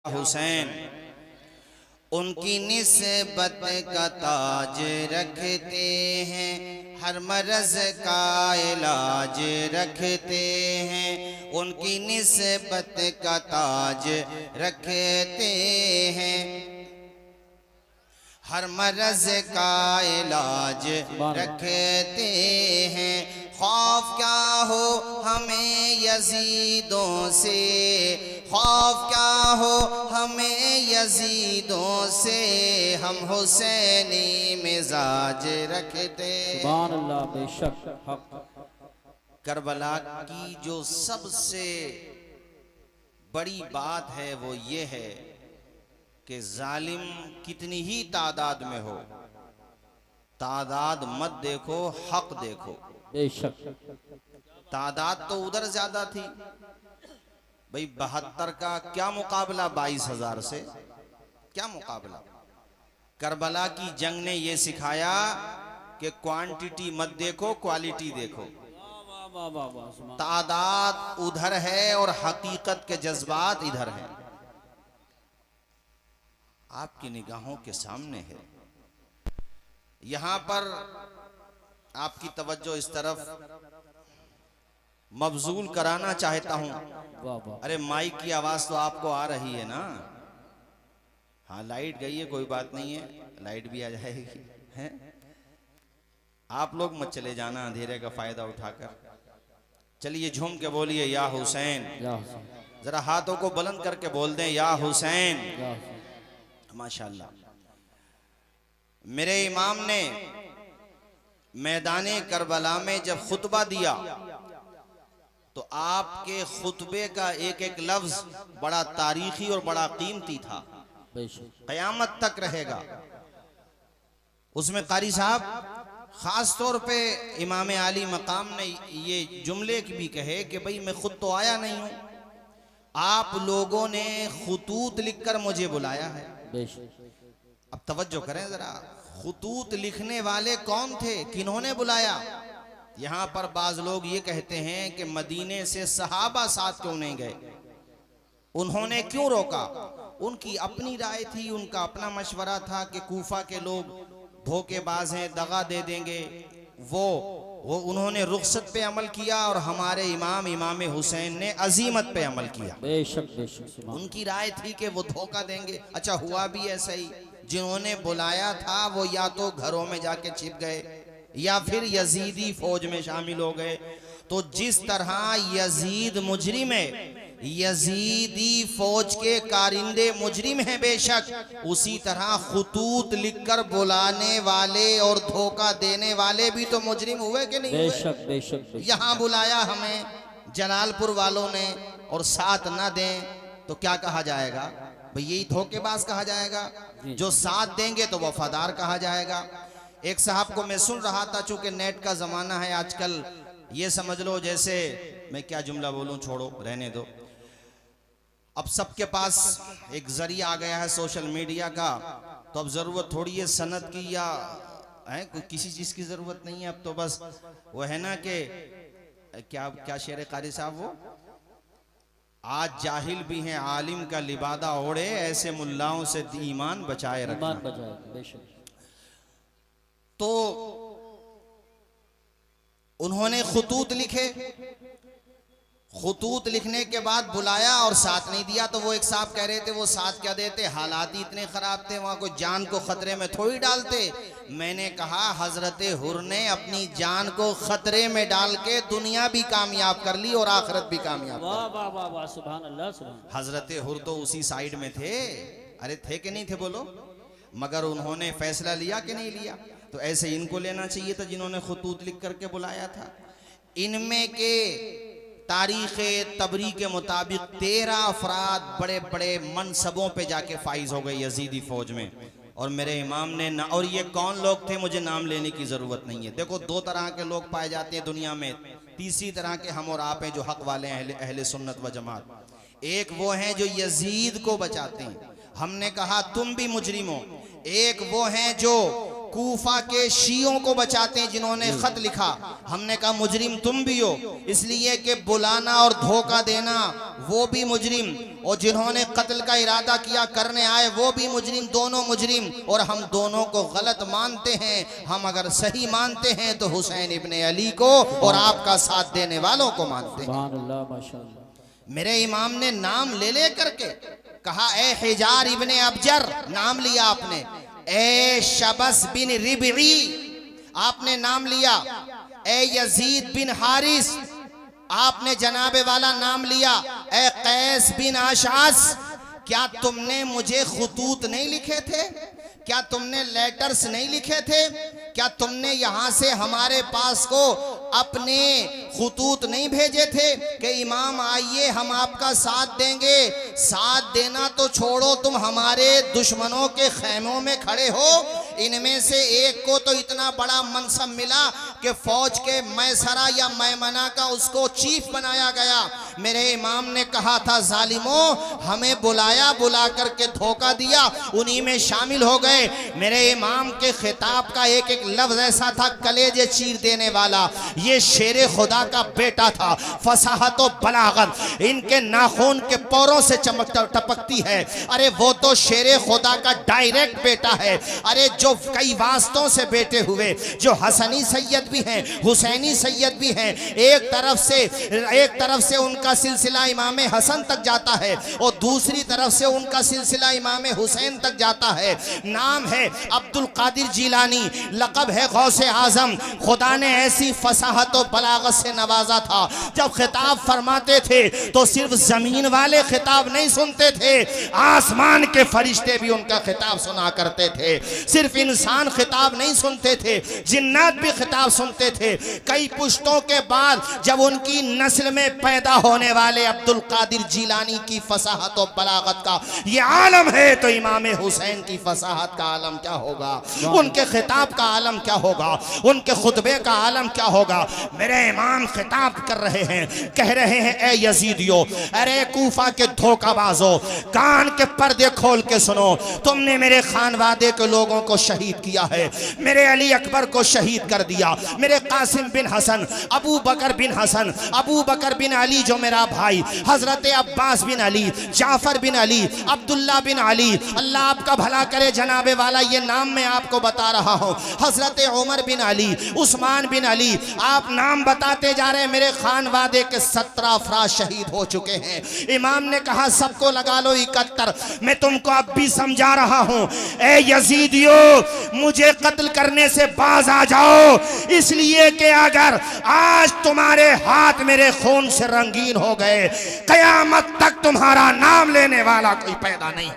हुसैन उनकी निस्बत का ताज रखते हैं, हर मरज का इलाज रखते हैं। उनकी निस्बत का ताज रखते हैं, हर मरज का इलाज रखते हैं। खौफ क्या हो हमें यजीदों से, खौफ क्या हो हमें यजीदों से, हम हुसैनी मिजाज रखते। सुभान अल्लाह, बेशक हक। करबला की जो सबसे बड़ी बात है वो ये है कि जालिम कितनी ही तादाद में हो, तादाद मत देखो, हक देखो। बेशक तादाद तो उधर ज्यादा थी भाई, 72 का क्या मुकाबला 22,000 से, क्या मुकाबला। करबला की जंग ने यह सिखाया कि क्वांटिटी मत देखो, क्वालिटी देखो। तादाद उधर है और हकीकत के जज्बात इधर हैं, आपकी निगाहों के सामने है। यहां पर आपकी तवज्जो इस तरफ मबजूल कराना चाहता हूं। अरे माइक की आवाज तो आपको आ रही है ना? हाँ, लाइट गई है, कोई बात नहीं है, लाइट भी आ जाएगी है? आप लोग मत चले जाना अंधेरे का फायदा उठाकर। चलिए झूम के बोलिए या हुसैन। जरा हाथों को बुलंद करके बोल दें या हुसैन। माशाअल्लाह। मेरे इमाम ने मैदाने करबला में जब खुतबा दिया तो आपके खुतबे का एक एक लफ्ज बड़ा तारीखी और बड़ा कीमती था, क़यामत तक रहेगा। उसमें कारी साहब खास तौर पे इमाम आली मकाम ने ये जुमले भी कहे कि भाई मैं खुद तो आया नहीं हूं, आप लोगों ने खुतूत लिखकर मुझे बुलाया है। अब तवज्जो करें जरा, खुतूत लिखने वाले कौन थे, किन्होंने बुलाया? यहां पर बाज लोग ये कहते हैं कि मदीने से सहाबा साथ क्यों नहीं गए, उन्होंने क्यों रोका? उनकी अपनी राय थी, उनका अपना मशवरा था कि कूफा के लोग धोखेबाज हैं, दगा दे देंगे। वो उन्होंने रुखसत पे अमल किया और हमारे इमाम हुसैन ने अजीमत पे अमल किया। बेशक बेशक उनकी राय थी कि वो धोखा देंगे। अच्छा, हुआ भी ऐसा ही। जिन्होंने बुलाया था वो या तो घरों में जाके छिप गए या फिर यजीदी फौज में शामिल हो गए। तो जिस तरह यजीद मुजरिम है, यजीदी फौज के कारिंदे मुजरिम हैं बेशक, उसी तरह खुतूत लिखकर बुलाने वाले और धोखा देने वाले भी तो मुजरिम हुए कि नहीं? बेशक बेशक। यहाँ बुलाया हमें जलालपुर वालों ने और साथ ना दें तो क्या कहा जाएगा भाई? यही धोखेबाज कहा जाएगा। जो साथ देंगे तो वफादार कहा जाएगा। एक साहब को मैं सुन रहा था, चूंकि नेट का जमाना है आजकल, ये समझ लो जैसे मैं क्या जुमला बोलूं, छोड़ो रहने दो। अब सबके पास एक जरिया आ गया है सोशल मीडिया का, तो अब जरूरत थोड़ी है सनद की या है कोई किसी चीज की जरूरत नहीं है। अब तो बस वो है ना कि क्या क्या शेर कारी साहब, वो आज जाहिल भी हैं आलिम का लिबादा ओढ़े, ऐसे मुल्लाओं से ईमान बचाए रखना। तो उन्होंने खुतूत लिखे, खुतूत लिखने के बाद बुलाया और साथ नहीं दिया। तो वो एक साहब कह रहे थे वो साथ क्या देते, हालात ही इतने खराब थे, वहां कोई जान को खतरे में थोड़ी डालते। मैंने कहा हजरत हुर ने अपनी जान को खतरे में डाल के दुनिया भी कामयाब कर ली और आखिरत भी कामयाब कर ली। सुभान अल्लाह, सुभान। हजरत हुर तो उसी साइड में थे, अरे थे कि नहीं थे बोलो? मगर उन्होंने फैसला लिया कि नहीं लिया? तो ऐसे इनको लेना चाहिए था जिन्होंने खुतूत लिख करके बुलाया था। इनमें के तारीख़ तबरी के मुताबिक 13 अफराद बड़े बड़े मनसबों पे जाके फाइज हो गए यजीदी फौज में। और मेरे इमाम ने ना, और ये कौन लोग थे मुझे नाम लेने की जरूरत नहीं है। देखो, 2 तरह के लोग पाए जाते हैं दुनिया में, तीसरी तरह के हम और आप हैं जो हक वाले हैं, अहले सुन्नत व जमात। एक वो हैं जो यजीद को बचाते हैं, हमने कहा तुम भी मुजरिम हो। एक वो हैं जो कूफा के शियों को बचाते हैं जिन्होंने खत लिखा। हमने कहा मुजरिम तुम भी हो, इसलिए कि बुलाना और धोखा देना वो भी मुजरिम, और जिन्होंने कत्ल का इरादा किया करने आए वो भी मुजरिम, दोनों मुजरिम। और हम दोनों को गलत मानते हैं। हम अगर सही मानते हैं तो हुसैन इब्ने अली को और आपका साथ देने वालों को मानते हैं। सुभान अल्लाह, माशाअल्लाह। मेरे इमाम ने नाम ले ले करके कहा, ए हिजार इब्ने अबजर, नाम लिया आपने। ए शबस बिन रिबई, आपने नाम लिया। ए यजीद बिन हारिस, आपने जनाबे वाला नाम लिया। ए कैस बिन आशास, क्या तुमने मुझे खुतूत नहीं लिखे थे? क्या तुमने लेटर्स नहीं लिखे थे? क्या तुमने यहां से हमारे पास को अपने खुतूत नहीं भेजे थे कि इमाम आइए हम आपका साथ देंगे? साथ देना तो छोड़ो, तुम हमारे दुश्मनों के खैमों में खड़े हो। इनमें से एक को तो इतना बड़ा मनसब मिला कि फौज के मैसरा या मैमना का उसको चीफ बनाया गया। मेरे इमाम ने कहा था, जालिमों, हमें बुलाया, बुला करके धोखा दिया, उन्हीं में शामिल हो गए। मेरे इमाम के खिताब का एक एक लफ्ज ऐसा था, कलेजे चीर देने वाला। ये शेरे खुदा का बेटा था। फसाहत और बलागत इनके नाखून के पोरों से टपकती है। अरे वो तो शेरे खुदा का डायरेक्ट बेटा है। अरे जो कई वास्तों से बेटे हुए, जो हसनी सैयद भी हैं, हुसैनी सैयद भी हैं। एक तरफ से उनका सिलसिला इमाम हसन तक जाता है और दूसरी तरफ से उनका सिलसिला इमाम हुसैन तक जाता है। नाम है अब्दुल कादिर जिलानी, लक़ब है गौसे आजम। खुदा ने ऐसी फसाहत और बलागत से नवाजा था, जब खिताब फरमाते थे तो सिर्फ जमीन वाले खिताब नहीं सुनते थे, आसमान के फरिश्ते भी उनका खिताब सुना करते थे। सिर्फ इंसान खिताब नहीं सुनते थे, जिन्नात भी खिताब सुनते थे। कई पुश्तों के बाद जब उनकी नस्ल में पैदा होने वाले अब्दुल कादिर जिलानी की फसाहत और बलागत का ये आलम है, तो इमाम हुसैन की फसाहत का आलम क्या होगा, उनके खिताब का आलम क्या होगा, उनके खुतबे का आलम क्या होगा। मेरे इमाम खिताब कर रहे हैं, कह रहे हैं, ए यजीदियो, अरे कूफा के धोखाबाजो, कान के पर्दे खोल के सुनो। तुमने मेरे खानवादे के लोगों को शहीद किया है, मेरे अली अकबर को शहीद कर दिया, मेरे कासिम बिन हसन, अबू बकर बिन हसन, अबू बकर बिन अली जो मेरा भाई, हजरत अब्बास बिन अली, जाफर बिन अली, अब्दुल्ला बिन अली, अल्लाह आपका भला करे जनाबे वाला, ये नाम मैं आपको बता रहा हूँ। हजरत उमर बिन अली, उस्मान बिन अली, आप नाम बताते जा रहे हैं। मेरे खानवादे के 17 अफराद शहीद हो चुके हैं। इमाम ने कहा सबको लगा लो 71। मैं तुमको अब भी समझा रहा हूँ, ए यजीदियो, मुझे कत्ल करने से बाज आ जाओ, इसलिए कि अगर आज तुम्हारे हाथ मेरे खून से रंगीन हो गए, कयामत तक तुम्हारा नाम लेने वाला कोई पैदा नहीं।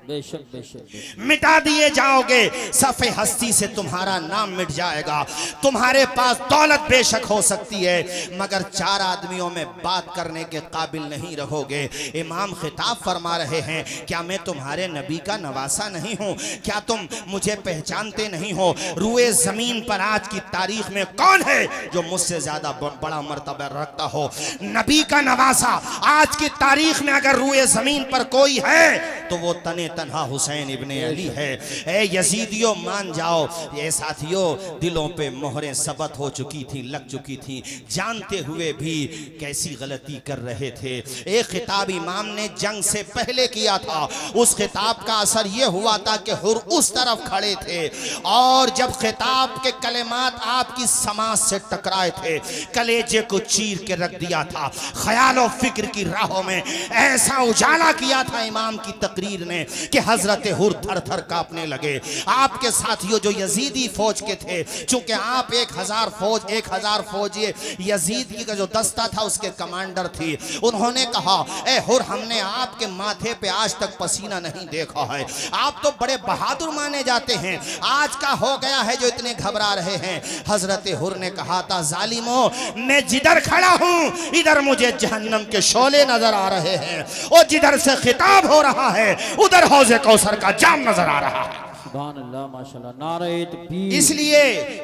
बेशक बेशक मिटा दिए जाओगे, सफ़े हस्ती से तुम्हारा नाम मिट जाएगा। तुम्हारे पास दौलत बेशक हो सकती है, मगर 4 आदमियों में बात करने के काबिल नहीं रहोगे। इमाम खिताब फरमा रहे हैं, क्या मैं तुम्हारे नबी का नवासा नहीं हूँ? क्या तुम मुझे पहचानते नहीं हो? रुए ज़मीन पर आज की तारीख में कौन है जो मुझसे ज़्यादा बड़ा मर्तबा रखता हो? नबी का नवासा आज की तारीख में अगर रुए ज़मीन पर कोई है तो वो तने तन्हा हुसैन इब्ने अली है। ए यजीदियों, मान जाओ। ये साथियों, दिलों पे मोहरें सबत हो चुकी थी, लग चुकी थी, जानते हुए भी कैसी गलती कर रहे थे। एक खिताब इमाम ने जंग से पहले किया था, उस खिताब का असर ये हुआ था कि हुर उस तरफ खड़े थे, और जब खिताब के कलेमात आपकी समाज से टकराए थे, कलेजे को चीर के रख दिया था। ख्याल और फिक्र की राहों में ऐसा उजाला किया था इमाम की तकरीर ने कि हजरत हुर थर थर कांपने लगे। आपके साथियों जो यजीदी फौज के थे, चूंकि आप 1000 फौज ये यजीद की का जो दस्ता था उसके कमांडर थी, उन्होंने कहा, ए हुर, हमने आपके माथे पे आज तक पसीना नहीं देखा है, आप तो बड़े बहादुर माने जाते हैं, आज का हो गया है जो इतने घबरा रहे हैं? हजरत हुर ने कहा था, जालिमों, मैं जिधर खड़ा हूं इधर मुझे जहन्नम के शोले नजर आ रहे हैं, और जिधर से खिताब हो रहा है उधर हौज़े कौसर का जाम नजर आ रहा है। सुभान अल्लाह माशाल्लाह नारे तकबीर।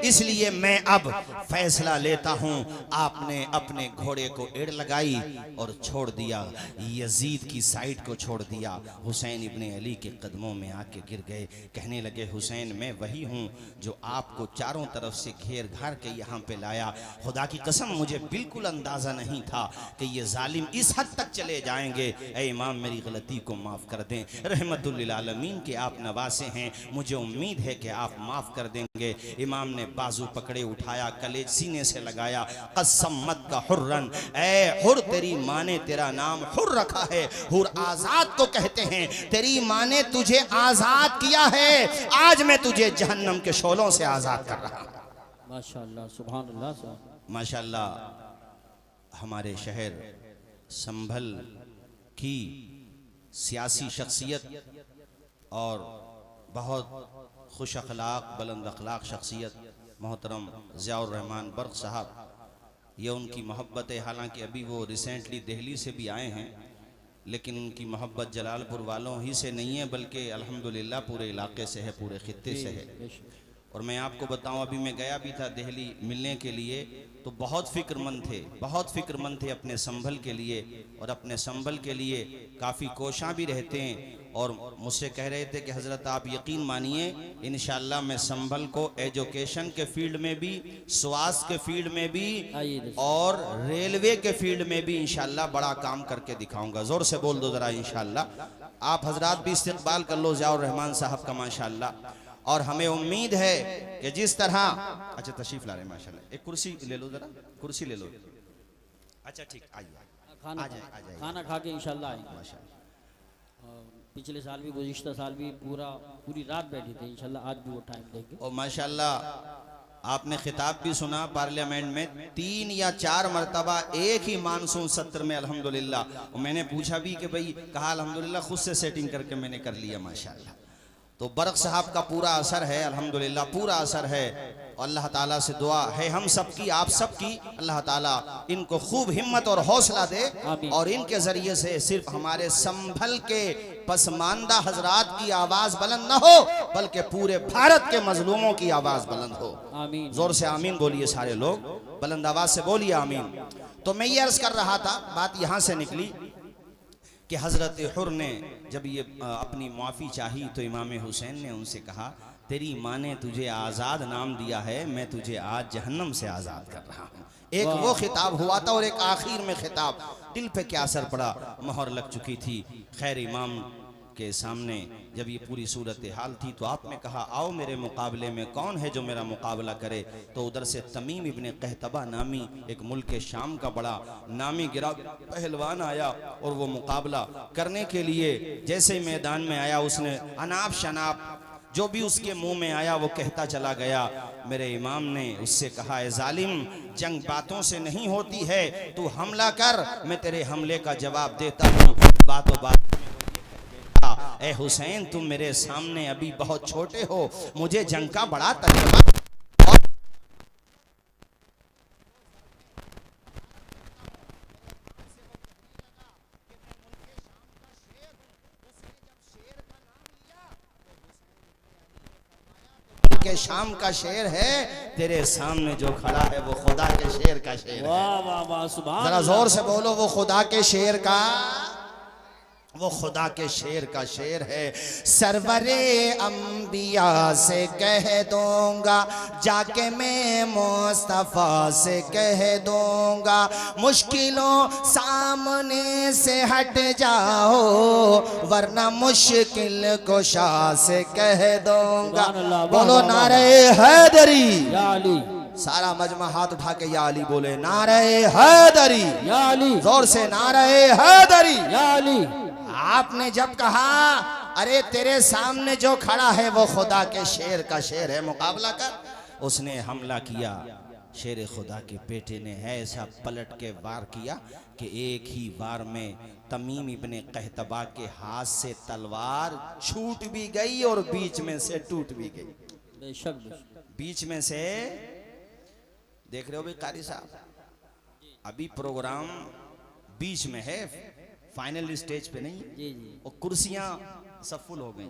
इसलिए मैं अब फैसला लेता हूं। आपने अपने घोड़े को एड़ लगाई और छोड़ दिया, यजीद की साइड को छोड़ दिया। हुसैन इब्ने अली के कदमों में आके गिर गए। कहने लगे हुसैन मैं वही हूं जो आपको चारों तरफ से घेर घार के यहाँ पे लाया। खुदा की कसम मुझे बिल्कुल अंदाजा नहीं था कि ये जालिम इस हद तक चले जाएंगे। ऐ इमाम मेरी गलती को माफ़ कर दें, रहमतुल लिल आलमीन के आप नवासे हैं, मुझे उम्मीद है कि आप माफ़ कर देंगे। इमाम ने बाजू पकड़े उठाया, कलेज सीने से लगाया। कसम मत का हुर्रन, ऐ हुर तेरी माँ ने तेरा नाम हुर रखा है, हुर आज़ाद को कहते हैं। तेरी माँ ने तुझे आज़ाद किया है, आज मैं तुझे जहन्नम के शोलों से आज़ाद कर रहा हूँ। माशाल्लाह सुभान अल्लाह। माशाल्लाह हमारे शहर संभल की सियासी शख्सियत और बहुत खुश अखलाक बुलंद अखलाक शख्सियत मोहतरम ज़ियाउर रहमान बर्क साहब, ये उनकी मोहब्बत है। हालांकि अभी वो रिसेंटली दिल्ली से भी आए हैं, लेकिन उनकी मोहब्बत जलालपुर वालों ही से नहीं है बल्कि अल्हम्दुलिल्लाह पूरे इलाके से है, पूरे खित्ते से है। और मैं आपको बताऊं, अभी मैं गया भी था दिल्ली मिलने के लिए, तो बहुत फ़िक्रमंद थे अपने संभल के लिए, और अपने संभल के लिए काफ़ी कोशां भी रहते हैं। और मुझसे कह रहे थे कि हज़रत आप यकीन मानिए इंशाअल्लाह मैं संभल को एजुकेशन के फील्ड में भी, स्वास्थ्य के फील्ड में भी और रेलवे के फील्ड में भी इंशाअल्लाह बड़ा काम करके दिखाऊंगा। ज़ोर से बोल दो ज़रा इंशाअल्लाह। आप हजरात भी इस्तकबाल कर लो ज़ियाउर रहमान साहब का माशाअल्लाह। और हमें उम्मीद है कि जिस तरह, अच्छा तशरीफ ला रहे माशाल्लाह, एक कुर्सी ले लो ज़रा, कुर्सी ले लो। अच्छा ठीक, आइए खाना खा के इंशाल्लाह आएंगे माशाल्लाह। पिछले साल भी गुज़िश्ता साल भी पूरी रात बैठे थे, इंशाल्लाह आज भी वो टाइम देंगे। और माशाल्लाह आपने खिताब भी सुना पार्लियामेंट में 3 या 4 मरतबा एक ही मानसून सत्र में अल्हम्दुलिल्लाह। और मैंने पूछा भी कि भाई, कहा अल्हम्दुलिल्लाह खुद से सेटिंग करके मैंने कर लिया माशाल्लाह। तो बर्क साहब का पूरा असर है अल्हम्दुलिल्लाह, पूरा असर है। अल्लाह ताला से दुआ है हम सबकी, आप सबकी, अल्लाह ताला इनको खूब हिम्मत और हौसला दे, और इनके ज़रिए से सिर्फ हमारे संभल के पसमानदा हजरात की आवाज़ बुलंद न हो बल्कि पूरे भारत के मजलूमों की आवाज़ बुलंद हो। आमीन। ज़ोर से आमीन बोलिए सारे लोग, बुलंद आवाज़ से बोलिए आमीन। तो मैं ये अर्ज़ कर रहा था, बात यहाँ से निकली कि हज़रत हुर ने जब ये अपनी माफ़ी चाही तो इमाम हुसैन ने उनसे कहा तेरी माँ ने तुझे आज़ाद नाम दिया है, मैं तुझे आज जहन्नम से आज़ाद कर रहा हूँ। एक वो खिताब हुआ था और एक आखिर में खिताब। दिल पे क्या असर पड़ा, मोहर लग चुकी थी। खैर इमाम के सामने जब ये पूरी सूरत हाल थी तो आपने कहा आओ मेरे मुकाबले में कौन है जो मेरा मुकाबला करे। तो उधर से तमीम इब्ने कहतबा नामी एक मुल्क शाम का बड़ा नामी गिरा पहलवान आया, और वो मुकाबला करने के लिए जैसे मैदान में आया उसने अनाप शनाप जो भी उसके मुंह में आया वो कहता चला गया। मेरे इमाम ने उससे कहा ए जालिम, जंग बातों से नहीं होती है, तू हमला कर, मैं तेरे हमले का जवाब देता हूँ। बातों बात ए हुसैन, तुम मेरे सामने अभी बहुत छोटे हो, मुझे जंग का बड़ा तजुर्बा के शाम का शेर है, तेरे सामने जो खड़ा है वो खुदा के शेर का शेर है। वाह वाह वाह सुभान। जरा जोर से बोलो, वो खुदा के शेर का, वो खुदा के शेर का शेर है। सरवरे अंबिया से कह दूंगा, जाके मैं मुस्तफा से कह दूंगा, मुश्किलों सामने से हट जाओ वरना मुश्किल कुशा से कह दूंगा। बोलो नारे हैदरी या अली। सारा मजमा हाथ उठा के या अली बोले, नारे हैदरी या अली। जोर से नारे हैदरी या अली। आपने जब कहा अरे तेरे सामने जो खड़ा है वो खुदा के शेर का शेर है, मुकाबला कर, उसने हमला किया। शेर खुदा के बेटे ने ऐसा पलट के वार किया कि एक ही वार में तमीम इब्ने कहतबा के हाथ से तलवार छूट भी गई और बीच में से टूट भी गई। बेशक बीच में से देख रहे हो भाई कारी साहब, अभी प्रोग्राम बीच में है, फाइनल स्टेज पे नहीं। जी जी। और कुर्सियां सब फुल हो गई,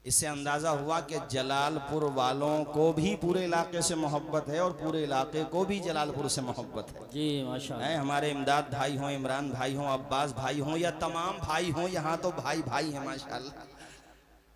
इससे अंदाज़ा हुआ कि जलालपुर वालों को भी पूरे इलाके से मोहब्बत है और पूरे इलाके को भी जलालपुर से मोहब्बत है। जी माशाअल्लाह। है हमारे इमदाद भाई हों, इमरान भाई हों, अब्बास भाई हों या तमाम भाई हों, यहाँ तो भाई भाई है माशाअल्लाह।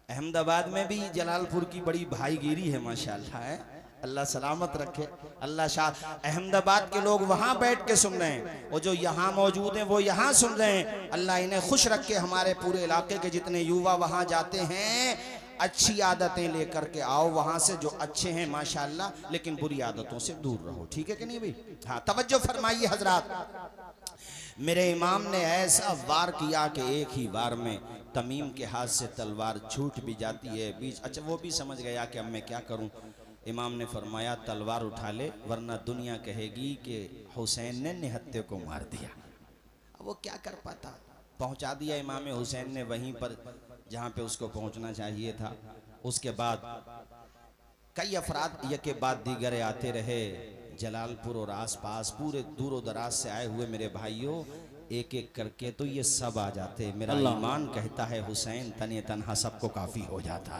अहमदाबाद में भी जलालपुर की बड़ी भाईगिरी है माशाअल्लाह। है अल्लाह सलामत रखे, अल्लाह शाह। अहमदाबाद के लोग वहाँ बैठ के सुन रहे हैं और जो यहाँ मौजूद हैं वो यहाँ सुन रहे हैं। अल्लाह इन्हें खुश रखे। हमारे पूरे इलाके के जितने युवा वहाँ जाते हैं, अच्छी आदतें लेकर के आओ वहाँ से, जो अच्छे हैं माशाअल्लाह, लेकिन बुरी आदतों से दूर रहो। ठीक है कि नहीं भाई? हाँ, तवज्जो फरमाइए हजरात। मेरे इमाम ने ऐसा वार किया कि एक ही वार में तमीम के हाथ से तलवार छूट भी जाती है बीच। अच्छा, वो भी समझ गया कि अब मैं क्या करूं। इमाम ने फरमाया तलवार उठा ले, वरना दुनिया कहेगी कि हुसैन ने निहत्ते को मार दिया। अब वो क्या कर पाता, पहुंचा दिया इमाम हुसैन ने वहीं पर जहां पे उसको पहुंचना चाहिए था। उसके बाद कई अफराद यके बाद दीगर आते रहे जलालपुर और आसपास, पूरे दूर दराज से आए हुए मेरे भाइयों, एक एक करके तो ये सब आ जाते। मेरा ईमान कहता है हुसैन तने तन्हा सबको काफ़ी हो जाता।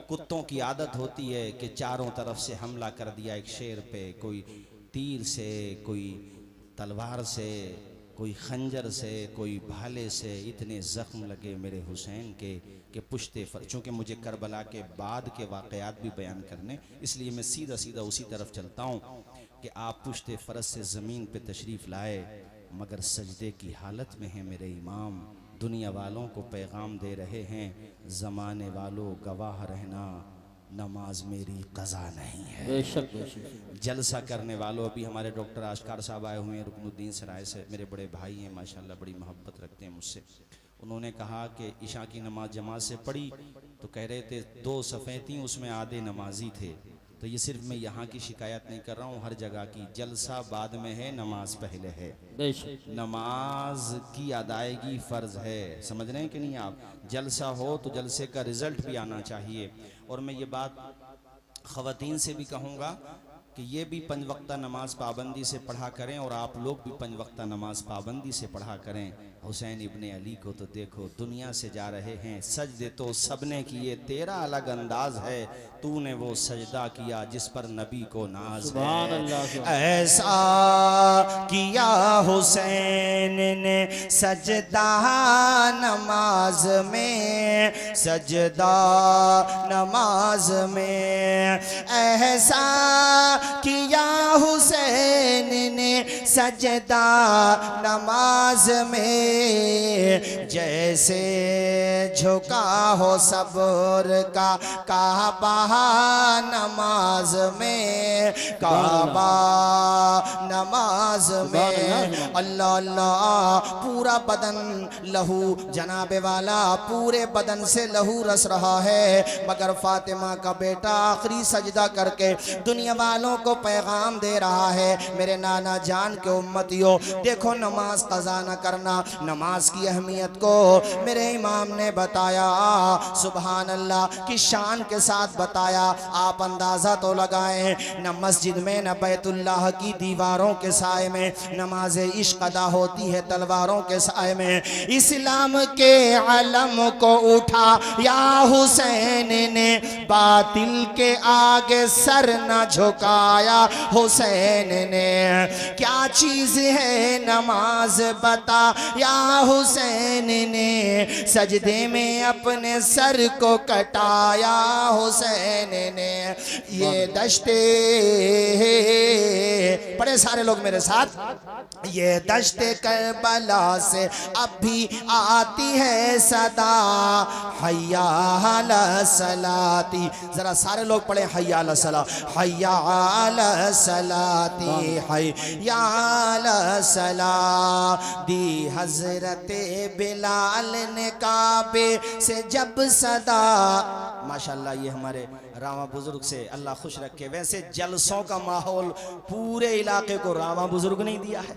कुत्तों की आदत होती है कि चारों तरफ से हमला कर दिया एक शेर पे, कोई तीर से, कोई तलवार से, कोई खंजर से, कोई भाले से। इतने ज़ख्म लगे मेरे हुसैन के कि पुश्ते फर। चूँकि मुझे करबला के बाद के वाक़यात भी बयान करने, इसलिए मैं सीधा सीधा उसी तरफ चलता हूँ कि आप पुश्ते फ़रस से ज़मीन पे तशरीफ़ लाए, मगर सजदे की हालत में है मेरे इमाम। दुनिया वालों को पैगाम दे रहे हैं, ज़माने वालों गवाह रहना, नमाज मेरी कज़ा नहीं है। बेशक बेशक। जलसा करने वालों, अभी हमारे डॉक्टर आशकार साहब आए हुए हैं रुकनुद्दीन सराय से, मेरे बड़े भाई हैं माशाल्लाह, बड़ी मोहब्बत रखते हैं मुझसे। उन्होंने कहा कि इशा की नमाज जमात से पढ़ी तो कह रहे थे 2 सफ़े थी, उसमें आधे नमाजी थे। तो ये सिर्फ मैं यहाँ की शिकायत नहीं कर रहा हूँ, हर जगह की। जलसा बाद में है, नमाज पहले है। नमाज की अदायगी फ़र्ज़ है, समझ रहे हैं कि नहीं आप? जलसा हो तो जलसे का रिज़ल्ट भी आना चाहिए। और मैं ये बात ख़वातीन से भी कहूँगा कि ये भी 5 वक्ता नमाज पाबंदी से पढ़ा करें, और आप लोग भी 5 वक्ता नमाज पाबंदी से पढ़ा करें। हुसैन इब्ने अली को तो देखो, दुनिया से जा रहे हैं, सजदे तो सबने किए, तेरा अलग अंदाज है, तूने वो सजदा किया जिस पर नबी को नाज है। ऐसा किया हुसैन ने सजदा नमाज में, सजदा नमाज में। ऐसा किया हुसैन ने सजदा नमाज में, जैसे झुका हो सब्र का काबा नमाज में, काबा नमाज में। अल्लाह अल्लाह, पूरा बदन लहू, जनाबे वाला पूरे बदन से लहू रस रहा है, मगर फातिमा का बेटा आखिरी सजदा करके दुनिया वालों को पैगाम दे रहा है, मेरे नाना जान के उम्मतियों, देखो नमाज कज़ा न करना। नमाज की अहमियत को मेरे इमाम ने बताया, सुभान अल्लाह की शान के साथ बताया। आप अंदाज़ा तो लगाएं, न मस्जिद में न बैतुल्लाह की दीवारों के साए में नमाज इश्क अदा होती है, तलवारों के साए में। इस्लाम के अलम को उठा या हुसैन ने, बातिल के आगे सर न झुकाया हुसैन ने। क्या चीज़ है नमाज बता या हुसैन ने, सजदे में अपने सर को कटाया हुसैन ने। ये दश्ते, बड़े सारे लोग मेरे साथ, ये दश्ते करबला से अब भी आती है सदा, हय्या अला सलाती। जरा सारे लोग पढ़े हय्या अला सला, हय्या अला सलाती, हय्या अला सला। दी हजरत बिलाल ने काबे से जब सदा। माशाल्लाह, ये हमारे रावा बुजुर्ग से अल्लाह खुश रखे। वैसे जलसों का माहौल पूरे इलाके को रावा बुजुर्ग नहीं दिया है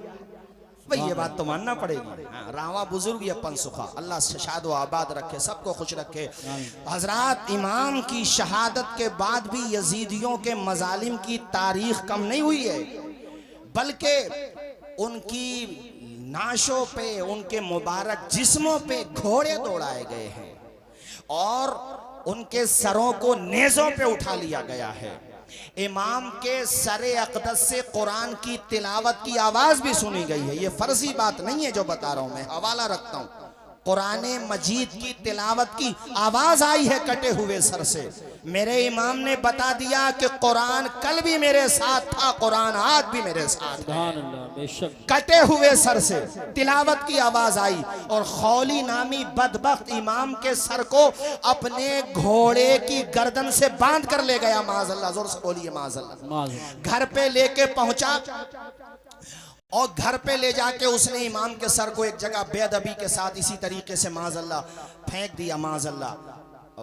भाई, ये बात तो मानना पड़ेगी। रावा बुजुर्ग ये पंसुखा, अल्लाह शाद व आबाद रखे, सबको खुश रखे। हजरात, इमाम की शहादत के बाद भी यजीदियों के मजालिम की तारीख कम नहीं हुई है, बल्कि उनकी नाशों पे, उनके मुबारक जिस्मों पे घोड़े दौड़ाए गए हैं, और उनके सरों को नेज़ों पे उठा लिया गया है। इमाम के सरे अक़दस से कुरान की तिलावत की आवाज भी सुनी गई है। ये फर्जी बात नहीं है जो बता रहा हूं, मैं हवाला रखता हूं। कुराने मजीद की तिलावत की आवाज आई है कटे हुए सर से। मेरे इमाम ने बता दिया कि कुरान कल भी मेरे साथ था, कुरान आज भी मेरे साथ है। कटे हुए सर से तिलावत की आवाज आई और खौली नामी बदबख्त इमाम के सर को अपने घोड़े की गर्दन से बांध कर ले गया। माज़अल्लाह, जोर से बोलिए माज़अल्लाह। घर पे लेके पहुंचा और घर पे ले जाके उसने इमाम के सर को एक जगह बेअदबी के साथ इसी तरीके से माज़अल्लाह फेंक दिया। माज़अल्लाह,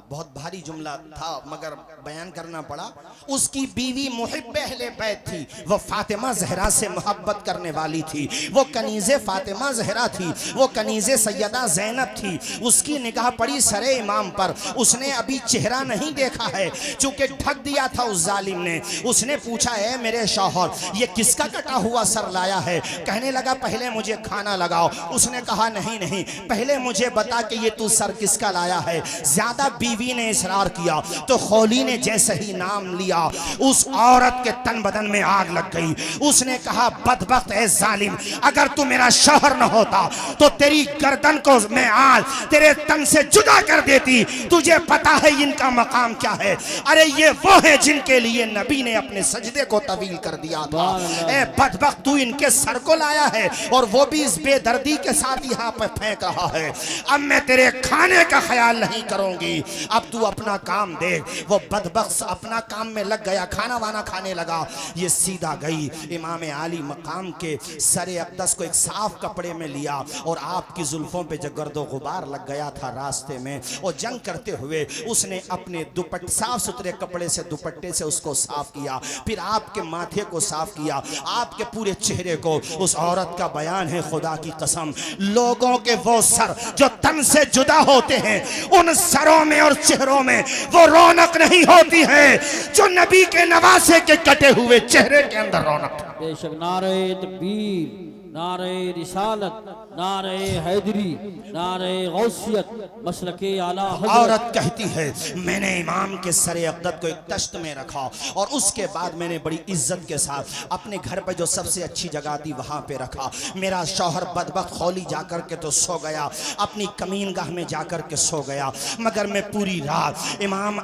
बहुत भारी जुमला था मगर बयान करना पड़ा। उसकी बीवी मुहिब्बे अहले बैत थी, वो फातिमा ज़हरा से मोहब्बत करने वाली थी, वो कनीज़े फातिमा ज़हरा थी, वो कनीज़े सैयदा ज़ैनब थी। उसकी निगाह पड़ी सरे इमाम पर। उसने अभी चेहरा नहीं देखा है चूंकि ढक दिया था उस जालिम ने। उसने पूछा, है मेरे शौहर, ये किसका कटा हुआ सर लाया है? कहने लगा, पहले मुझे खाना लगाओ। उसने कहा, नहीं नहीं, पहले मुझे बता कि ये तू सर किसका लाया है। ज्यादा बीवी ने इसरार किया तो खौली ने जैसे ही नाम लिया उस औरत के तन बदन में आग लग गई। उसने कहा, बदबख्त ए जालिम, अगर तू मेरा शौहर न होता तो तेरी गर्दन को मैं आज तेरे तन से जुदा कर देती। तुझे पता है इनका मकाम क्या है? अरे ये वो है जिनके लिए नबी ने अपने सजदे को तवील कर दिया था। ए बदबख्त, तू इनके सर को लाया है और वो भी इस बेदर्दी के साथ यहाँ पर फेंक रहा है। अब मैं तेरे खाने का ख्याल नहीं करूंगी, अब तू अपना काम देख। वो बदबख्त अपना काम में लग गया, खाना वाना खाने लगा। ये सीधा गई इमाम आली मकाम के सरे अक़दस को एक साफ कपड़े में लिया और आपकी जुल्फों पे जो गर्दो गुबार लग गया था रास्ते में, और जंग करते हुए उसने अपने दुपट्टे, साफ सुथरे कपड़े से दुपट्टे से उसको साफ किया। फिर आपके माथे को साफ किया, आपके पूरे चेहरे को। उस औरत का बयान है, खुदा की कसम, लोगों के वो सर जो तन से जुदा होते हैं, उन सरों में और चेहरों में वो रौनक नहीं होती है जो नबी के नवासे के कटे हुए चेहरे के अंदर रौनक है। बेशक। नारे तकबीर, नारे रिसालत, नारे हैदरी, नारे गौसियत, मसलके आला हज़रत। औरत कहती है, मैंने इमाम के सरे अक़दस को एक तश्त में रखा और उसके बाद मैंने बड़ी इज्जत के साथ अपने घर पर जो सबसे अच्छी जगह थी वहां पे रखा। मेरा शौहर बदबख्त खौली जाकर के तो सो गया, अपनी कमीनगाह में जाकर के सो गया, मगर मैं पूरी रात इमाम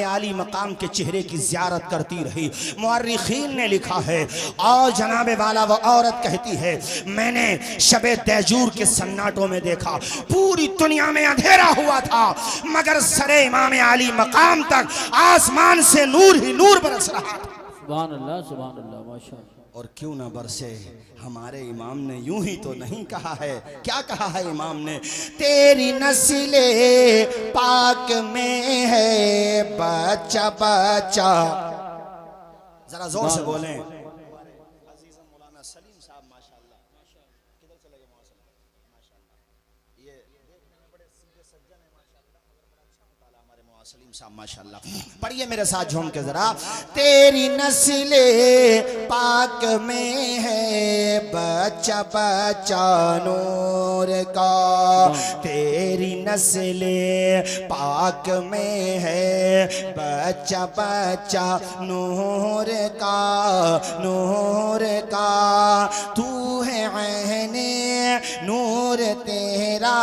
आली मकाम के चेहरे की ज़ियारत करती रही। मुअर्रिखीन ने लिखा है, और जनाबे वाला वो औरत कहती है, मैंने शबे तैजूर के सन्नाटों में देखा, पूरी दुनिया में अंधेरा हुआ था मगर सरे इमाम आली मकाम तक आसमान से नूर ही नूर बरस रहा था। सुभान अल्लाह, सुभान अल्लाह, माशाअल्लाह। और क्यों ना बरसे, हमारे इमाम ने यूं ही तो नहीं कहा है। क्या कहा है इमाम ने? तेरी नस्ले पाक में है बच्चा बच्चा। जरा जोर से बोलें। माशाल्लाह, पढ़िए मेरे साथ झूम के जरा। तेरी नस्ले पाक में है बच्चा बच्चा नूर का, तेरी नस्ले पाक में है बच्चा बच्चा नूर का, नूर का। तू है ऐने नूर तेरा,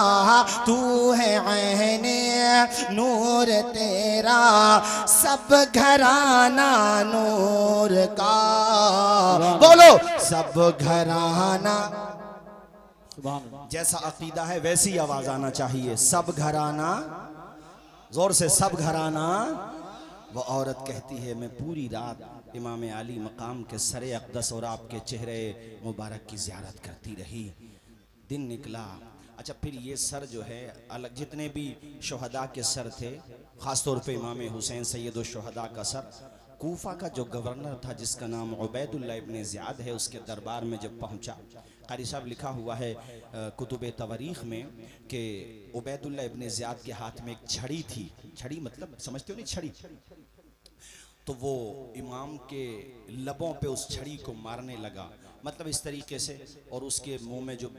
तू है ऐने नूर तेरा, सब घराना नूर का। बोलो, सब घराना। जैसा अकीदा है वैसी आवाज आना चाहिए, सब घराना, जोर से, सब घराना। वो औरत कहती है, मैं पूरी रात इमाम आली मकाम के सरे अक़दस और आपके चेहरे मुबारक की ज़ियारत करती रही। दिन निकला। अच्छा, फिर ये सर जो है अलग, जितने भी शुहदा के सर थे, ख़ासतौर पे इमाम हुसैन सैयद शुहदा का सर, कूफा का जो गवर्नर था जिसका नाम उबैदुल्लाह इब्न ज़ियाद है, उसके दरबार में जब पहुंचा, कारी साहब लिखा हुआ है कुतुब तवारीख़ में कि उबैदुल्लाह इब्न ज़ियाद के हाथ में एक छड़ी थी। छड़ी मतलब समझते हो नहीं, छड़ी। तो वो इमाम के लबों पे उस छड़ी को मारने लगा, मतलब इस तरीके से, और उसके मुंह में जो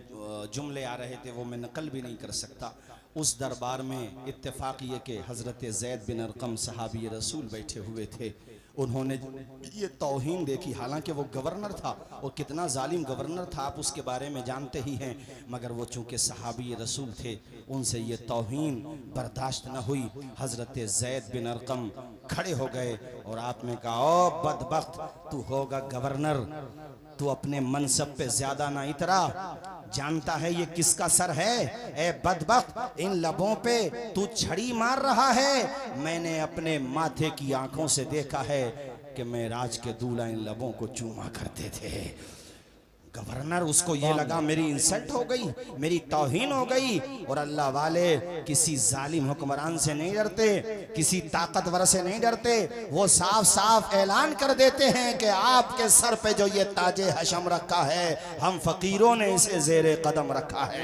जुमले आ रहे थे वो मैं नकल भी नहीं कर सकता। उस दरबार में इत्तेफाक ये कि हज़रत ज़ैद बिन अरक़म सहाबी रसूल बैठे हुए थे। उन्होंने ये तौहीन देखी, हालांकि वो गवर्नर था और कितना जालिम गवर्नर था आप उसके बारे में जानते ही हैं, मगर वो चूँकि सहाबी रसूल थे उनसे ये तौहीन बर्दाश्त न हुई। हज़रत ज़ैद बिन अरक़म खड़े हो गए और आपने कहा, ओ बदबख्त, तू होगा गवर्नर, तू अपने मनसब पे ज्यादा ना इतरा, जानता है ये किसका सर है? ए बदबख्त, इन लबों पे तू छड़ी मार रहा है। मैंने अपने माथे की आंखों से देखा है कि मैं राज के दूल्हा इन लबों को चूमा करते थे। गवर्नर, उसको ये लगा मेरी इंसल्ट हो गई, मेरी तौहीन हो गई। और अल्लाह वाले किसी जालिम हुक्मरान से नहीं डरते, किसी ताकतवर से नहीं डरते। वो साफ साफ ऐलान कर देते हैं कि आपके सर पे जो ये ताजे हशम रखा है, हम फकीरों ने इसे जेरे कदम रखा है।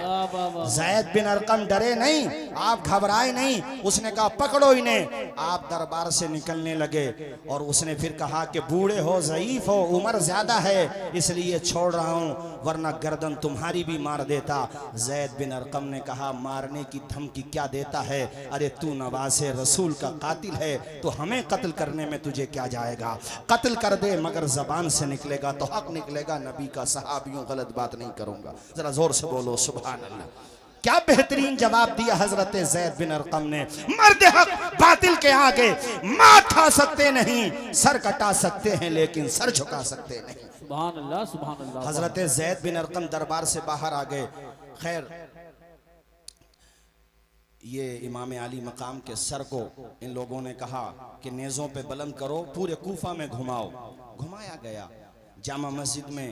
ज़ैद बिन अरक़म डरे नहीं, आप घबराए नहीं। उसने कहा, पकड़ो इन्हें। आप दरबार से निकलने लगे और उसने फिर कहा कि बूढ़े हो, ज़ईफ हो, उम्र ज्यादा है, इसलिए छोड़ रहा हूं, वरना गर्दन तुम्हारी भी मार देता। ज़ैद बिन अरक़म ने कहा, मारने की धमकी क्या देता है? अरे तू नवासे रसूल का कातिल है, तो हमें कत्ल करने में तुझे क्या जाएगा? कत्ल कर दे, मगर जबान से निकलेगा तो हक निकलेगा। नबी का सहाबियों गलत बात नहीं करूंगा। जरा जोर से बोलो सुभान अल्लाह। क्या बेहतरीन जवाब दिया हजरत ज़ैद बिन अरक़म ने। मर्द हक बातिल के आगे माथा सकते नहीं, सर कटा सकते हैं लेकिन सर झुका सकते नहीं। सुभान अल्लाह, सुभान अल्लाह। हजरत ज़ैद बिन अरक़म दरबार से बाहर आ गए। खैर, ये इमाम आली मकाम के सर को इन लोगों ने कहा कि नेज़ों पे बुलंद करो, पूरे कूफा में घुमाओ। घुमाया गया। जामा मस्जिद में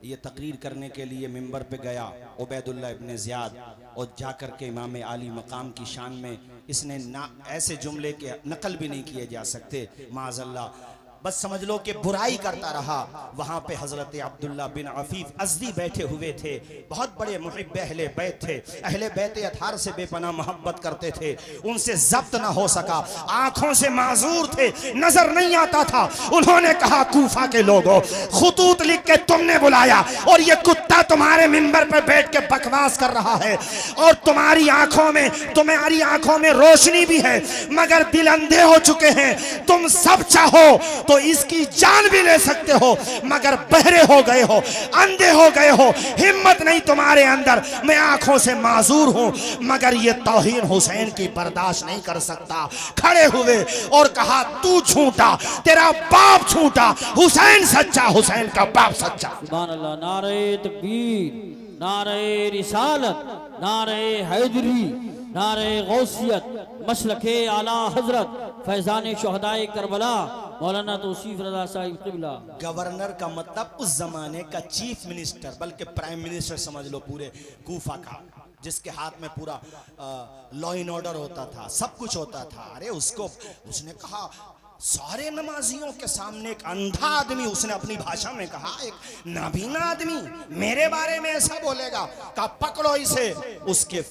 ये तकरीर करने के लिए मिंबर पे गया उबैदुल्लाह इब्ने ज़ियाद, और जाकर के इमाम आली मकाम की शान में इसने ना ऐसे जुमले के नकल भी नहीं किए जा सकते, माज़अल्लाह, बस समझ लो कि बुराई करता रहा। वहाँ पे हज़रत अब्दुल्ला बिन अफीफ अज़दी बैठे हुए थे, बहुत बड़े मुहिब्ब अहले बैत थे, अहले बैत अतहार से बेपनाह मोहब्बत करते थे, उनसे ज़ब्त ना हो सका, आँखों से माजूर थे, नज़र नहीं आता था। उन्होंने कहा, कूफा के लोगों, खुतूत लिख के तुमने बुलाया और ये कुत्ता तुम्हारे मिंबर पर बैठ के बकवास कर रहा है, और तुम्हारी आँखों में रोशनी भी है, मगर दिल अंधे हो चुके हैं। तुम सब चाहो तो इसकी जान भी ले सकते हो, मगर बहरे हो गए हो, अंधे हो गए हो, हिम्मत नहीं तुम्हारे अंदर। मैं आंखों से माजूर हूं, मगर ये तौहीन हुसैन की बर्दाश्त नहीं कर सकता। खड़े हुए और कहा, तू झूठा, तेरा बाप झूठा, हुसैन सच्चा, हुसैन का बाप सच्चा। सुभान अल्लाह। नारे तकबीर, नारे रिसालत, नारे हैदरी, नारे गौसियत, मसलके आला हजरत फैजान शुहदाए करबला मौलाना तौसीफ रज़ा साहिब क़िबला। गवर्नर का मतलब उस जमाने का चीफ मिनिस्टर, बल्कि प्राइम मिनिस्टर समझ लो पूरे कूफा का, जिसके हाथ में पूरा लॉ एंड ऑर्डर होता था, सब कुछ होता था। अरे उसने कहा, सारे नमाजियों के सामने एक अंधा आदमी, उसने अपनी भाषा में कहा, एक नाबीना आदमी मेरे बारे में ऐसा बोलेगा? कहा, पकड़ो इसे।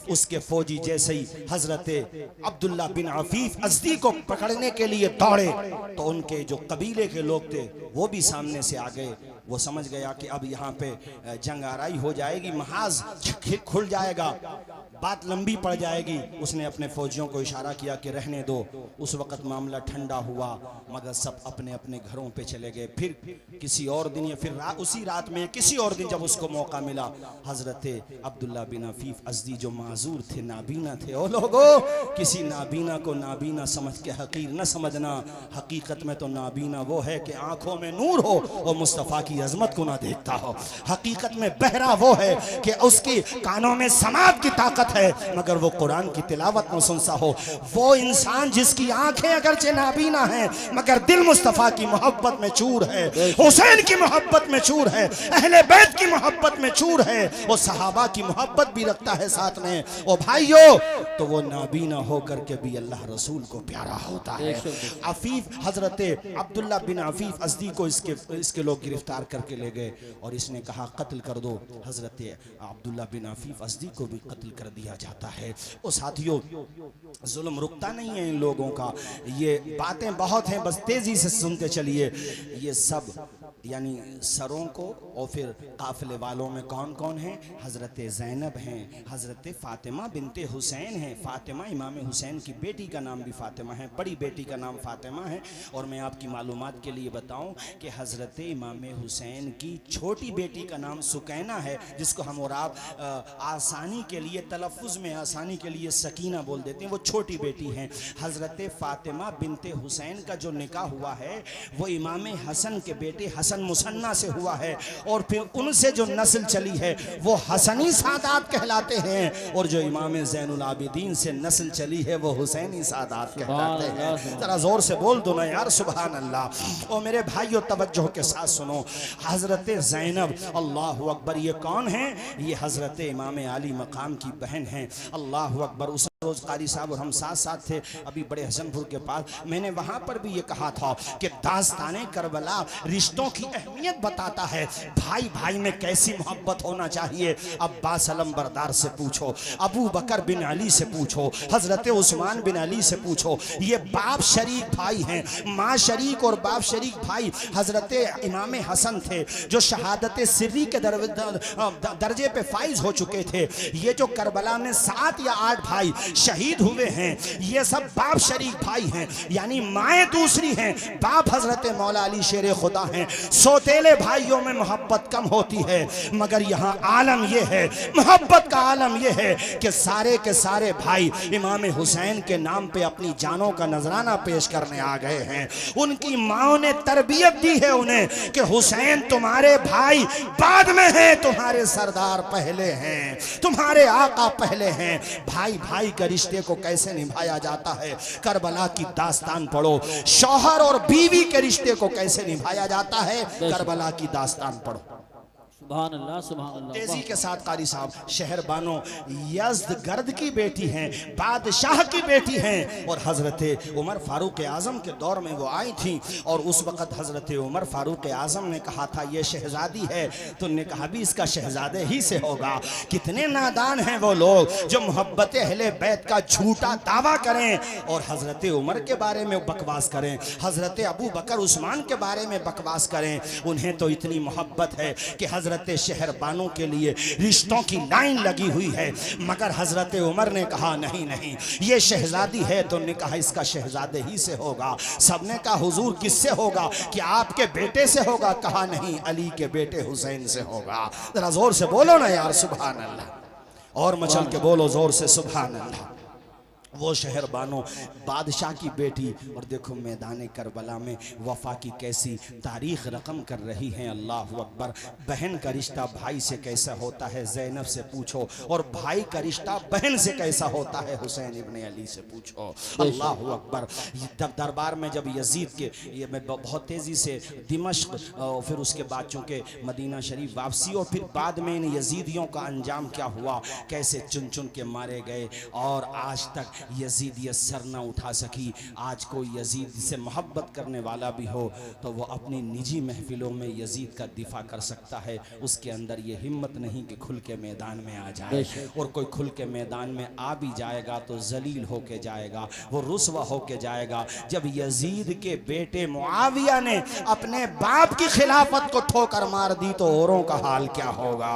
उसके फौजी जैसे ही हजरत अब्दुल्ला बिन अफीफ अज़दी को पकड़ने के लिए दौड़े, तो उनके जो कबीले के लोग थे वो भी सामने से आ गए। वो समझ गया कि अब यहाँ पे जंग आराई हो जाएगी, महाज खुल जाएगा, बात लंबी पड़ जाएगी। उसने अपने फौजियों को इशारा किया कि रहने दो। उस वक़्त मामला ठंडा हुआ, मगर सब अपने अपने घरों पे चले गए। फिर किसी और दिन या फिर उसी रात में किसी और दिन जब उसको मौका मिला, हज़रत अब्दुल्ला बिन अफीफ अज़दी जो माजूर थे, नाबीना थे, ओ लोगों, किसी नाबीना को नाबीना समझ के हकीर न समझना। हकीकत में तो नाबीना वो है कि आँखों में नूर हो और मुस्तफ़ा की अजमत को ना देखता हो। हकीकत में बहरा वो है कि उसके कानों में समात की ताकत है, मगर वो कुरान की तिलावत न सुनता हो। वो इंसान जिसकी आंखें अगरचे नाबीना हैं, मगर दिल मुस्तफ़ा की मोहब्बत में चूर है, हुसैन की मोहब्बत में चूर है, अहले बैत की मोहब्बत में चूर है, वो सहाबा की मोहब्बत भी रखता है साथ में। ओ भाइयों, तो वो नाबीना होकर के भी अल्लाह रसूल को प्यारा होता है। अफीफ हजरत अब्दुल्ला बिन अफीफ अज़दी को इसके लोग गिरफ्तार करके ले गए और इसने कहा कत्ल कर दो। हज़रत अब्दुल्ला बिन अफीफ असदी को भी कत्ल कर दिया जाता है। और साथियों, जुल्म रुकता नहीं है इन लोगों का। ये बातें बहुत हैं, बस तेज़ी से सुनते चलिए। ये सब यानी सरों को और फिर काफिले वालों में कौन कौन है? हज़रत ज़ैनब हैं, हज़रत फ़ातिमा बिनते हुसैन हैं। फ़ातिमा इमाम हुसैन की बेटी का नाम भी फ़ातिमा है, बड़ी बेटी का नाम फ़ातिमा है। और मैं आपकी मालूमात के लिए बताऊं कि हज़रत इमाम हुसैन की छोटी बेटी का नाम सुकैना है, जिसको हम और आप आसानी के लिए, तलफ़ुज़ में आसानी के लिए सकीना बोल देते हैं। वो छोटी बेटी हैं। हज़रत फ़ातिमा बिनते हुसैन का जो निकाह हुआ है वो इमाम हसन के बेटे हसन मुसन्ना से हुआ है, और फिर उनसे जो नस्ल चली है वो हसनी सादात कहलाते हैं, और जो इमाम ज़ैनुल आबिदीन से नस्ल चली है वो हुसैनी सादात कहलाते हैं। जरा जोर से बोल दो ना यार सुभान अल्लाह। और मेरे भाइयों तवज्जो के साथ सुनो, हज़रत ज़ैनब अल्लाह अकबर ये कौन है? ये हज़रत इमाम अली मकाम की बहन है। अल्लाह अकबर। उस रोज़ कारी साहब और हम साथ साथ थे अभी बड़े हसनपुर के पास। मैंने वहाँ पर भी ये कहा था कि दास्ताने करबला रिश्तों की अहमियत बताता है। भाई भाई में कैसी मोहब्बत होना चाहिए। अब्बास अलंबरदार से पूछो, अबू बकर बिन अली से पूछो, हज़रत उस्मान बिन अली से पूछो। ये बाप शरीक भाई हैं, माँ शरीक और बाप शरीक भाई। हज़रत इमाम हसन थे जो शहादत सिर्री के दर्जे पे फाइज हो चुके थे। ये जो करबला में 7 या 8 भाई शहीद हुए हैं, ये सब बाप शरीक भाई हैं, यानी माएँ दूसरी हैं, बाप हज़रत मौला अली शेर खुदा हैं। सोतेले भाइयों में मोहब्बत कम होती है, मगर यहाँ आलम यह है, मोहब्बत का आलम यह है कि सारे के सारे भाई इमाम हुसैन के नाम पे अपनी जानों का नजराना पेश करने आ गए हैं। उनकी माओ ने तरबियत दी है उन्हें कि हुसैन तुम्हारे भाई बाद में हैं, तुम्हारे सरदार पहले हैं, तुम्हारे आका पहले हैं। भाई भाई के रिश्ते को कैसे निभाया जाता है, करबला की दास्तान पढ़ो। शौहर और बीवी के रिश्ते को कैसे निभाया जाता है, करबला की दास्तान पढ़ो। सुभान अल्लाह, सुभान अल्लाह। तेजी के साथ कारी साहब, शहर बानो यज़्द गर्द की बेटी हैं, बादशाह की बेटी हैं, और हज़रत उमर फारूक आज़म के दौर में वो आई थी। और उस वक़्त हज़रत उमर फारूक आज़म ने कहा था ये शहज़ादी है, तो उन्होंने कहा भी इसका शहज़ादे ही से होगा। कितने नादान हैं वो लोग जो मोहब्बत अहले बैत का झूठा दावा करें और हज़रत उमर के बारे में बकवास करें, हज़रत अबू बकर उस्मान के बारे में बकवास करें। उन्हें तो इतनी मोहब्बत है कि हज़रत शहर बानों के लिए रिश्तों की लाइन लगी हुई है, मगर हज़रत उमर ने कहा नहीं नहीं ये शहजादी है, तो उन्होंने कहा इसका शहजादे ही से होगा। सबने कहा हुजूर किससे होगा? कि आपके बेटे से होगा। कहा नहीं, अली के बेटे हुसैन से होगा। जरा जोर से बोलो ना यार सुभान अल्लाह, और मचल के बोलो जोर से सुभान अल्लाह। वो शहर बानो बादशाह की बेटी, और देखो मैदान करबला में वफा की कैसी तारीख रकम कर रही हैं। अल्लाह अकबर। बहन का रिश्ता भाई से कैसा होता है, ज़ैनब से पूछो, और भाई का रिश्ता बहन से कैसा होता है, हुसैन इब्ने अली से पूछो। अल्लाह अकबर। दरबार में जब यजीद के, ये मैं बहुत तेज़ी से दिमश्क और फिर उसके बाद चूँकि मदीना शरीफ वापसी, और फिर बाद में इन यजीदियों का अंजाम क्या हुआ, कैसे चुन चुन के मारे गए, और आज तक यजीद ये सर न उठा सकी। आज कोई यजीद से मोहब्बत करने वाला भी हो तो वो अपनी निजी महफिलों में यजीद का दिफा कर सकता है, उसके अंदर ये हिम्मत नहीं कि खुल के मैदान में आ जाए। और कोई खुल के मैदान में आ भी जाएगा तो जलील होके जाएगा, वो रुसवा होके जाएगा। जब यजीद के बेटे मुआविया ने अपने बाप की खिलाफत को ठोकर मार दी तो औरों का हाल क्या होगा।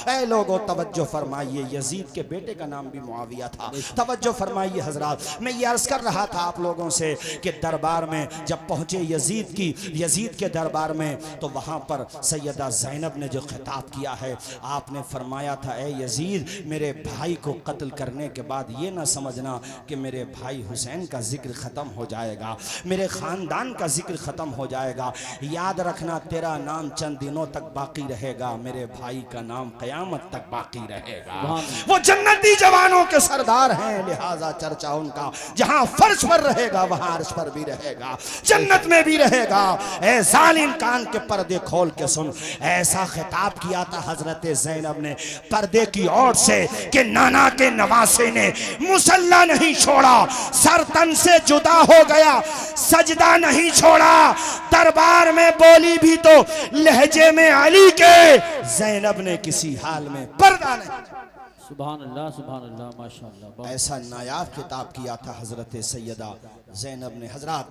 ऐ लोगों तवज्जो फरमाइए, यजीद के बेटे का नाम भी मुआविया था। तवज्जो फरमाइए हजरात, मैं ये अर्ज कर रहा था आप लोगों से कि दरबार में जब पहुंचे यजीद के दरबार में, तो वहां पर सैयदा ज़ैनब ने जो खिताब किया है, आपने फरमाया था ए यजीद, मेरे भाई को कत्ल करने के बाद ये ना समझना कि मेरे भाई हुसैन का जिक्र ख़त्म हो जाएगा, मेरे ख़ानदान का जिक्र ख़त्म हो जाएगा। याद रखना तेरा नाम चंद दिनों तक बाकी रहेगा, मेरे भाई का नाम क़यामत तक बाकी रहेगा। वो जन्नती जवानों के सरदार हैं, लिहाजा चर्चा उनका जहां फर्श पर रहेगा वहां अर्श पर भी रहेगा, जन्नत में भी रहेगा। ऐ जालिम कान के पर्दे खोल के सुन, ऐसा खिताब किया था हजरत ज़ैनब ने पर्दे की ओर से कि नाना के नवासे ने मुसल्ला नहीं छोड़ा, सर तन से जुदा हो गया, सजदा नहीं छोड़ा। दरबार में बोली भी तो लहजे में अली के, ज़ैनब ने किसी हाल में पर्दा नहीं। सुभान अल्लाह माशाअल्लाह। ऐसा नायाब खिताब किया था हजरत सैयदा ज़ैनब ने। हजरत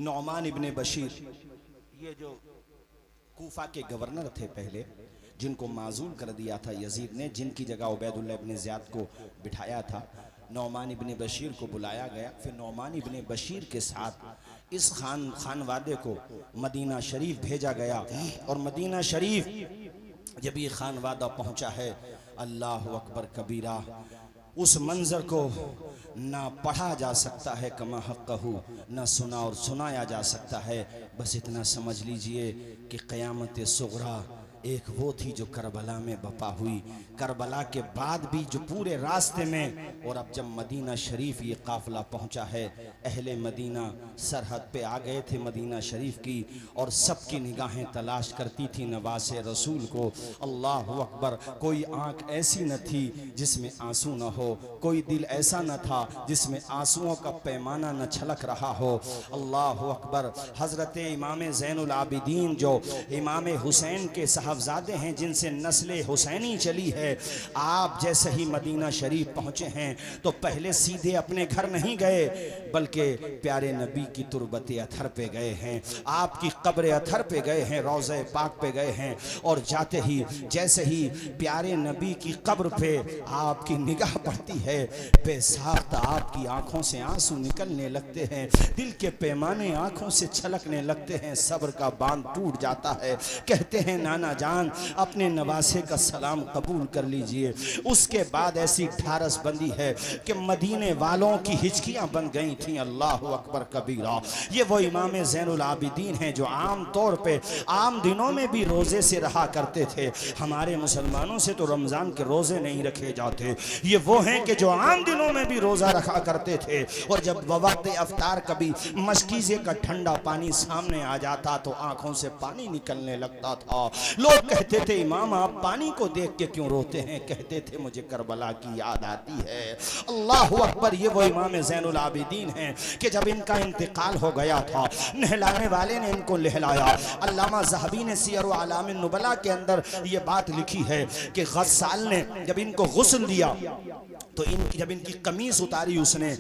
नौमान इब्ने बशीर, ये जो कूफा के गवर्नर थे पहले, जिनको माजूल कर दिया था यजीद ने, जिनकी जगह उबैदुल्लाह इब्ने ज़ियाद को बिठाया था, नौमान इब्ने बशीर को बुलाया गया। फिर नौमान इब्ने बशीर के साथ इस खानवादे को मदीना शरीफ भेजा गया। और मदीना शरीफ जब ये खानवादा पहुंचा है, अल्लाह अकबर कबीरा, उस मंजर को ना पढ़ा जा सकता है कमा हक़्क़हू, ना सुना और सुनाया जा सकता है। बस इतना समझ लीजिए कि क़यामत सुग़रा एक वो थी जो करबला में बपा हुई। करबला के बाद भी जो पूरे रास्ते में, और अब जब मदीना शरीफ ये काफ़िला पहुंचा है, अहले मदीना सरहद पे आ गए थे मदीना शरीफ की, और सबकी निगाहें तलाश करती थी नवासे रसूल को। अल्लाह अकबर, कोई आँख ऐसी न थी जिसमें आंसू न हो, कोई दिल ऐसा न था जिसमें आंसुओं का पैमाना न छलक रहा हो। अल्लाह अकबर। हज़रत इमाम ज़ैनुल आबिदीन जो इमाम हुसैन के साहबजादे हैं, जिनसे नस्ल हुसैनी चली है, आप जैसे ही मदीना शरीफ पहुँचे हैं तो पहले सीधे अपने घर नहीं गए, बल्कि प्यारे नबी की तुरबत अथर पे गए हैं, आपकी कब्र अथर पे गए हैं, रोज़े पाक पे गए हैं। और जाते ही जैसे ही प्यारे नबी की कब्र पे आपकी निगाह पड़ती है, बेसाख्ता आपकी आंखों से आंसू निकलने लगते हैं, दिल के पैमाने आंखों से छलकने लगते हैं, सब्र का बांध टूट जाता है। कहते हैं नाना जान अपने नवासे का सलाम कबूल कर लीजिए। उसके बाद ऐसी ढारस बंदी है कि मदीने वालों की हिचकियां बन गई थी। अल्लाह अकबर कबीरा। ये वो इमाम ज़ैनुल आबिदीन हैं जो आम तौर पे आम दिनों में भी रोज़े से रहा करते थे। हमारे मुसलमानों से तो रमज़ान के रोज़े नहीं रखे जाते। ये वो हैं कि जो आम दिनों में भी रोज़ा रखा करते थे, और जब वक्त अफ्तार कभी मशकीज़े का ठंडा पानी सामने आ जाता तो आंखों से पानी निकलने लगता था। लोग कहते थे इमाम आप पानी को देख के क्यों रोते हैं? कहते थे मुझे करबला की याद आती है। अल्लाह अकबर। ये वो इमाम ज़ैनुल आबिदीन हैं कि जब इनका इंतकाल हो गया था, नहलाने वाले ने इनको लहलाया। अल्लामा ज़हबी ने सियर आलाम नुबला के अंदर ये बात लिखी है कि गस्साल ने जब इनको गुस्ल दिया तो जब इनकी कमीज उतारी उसने,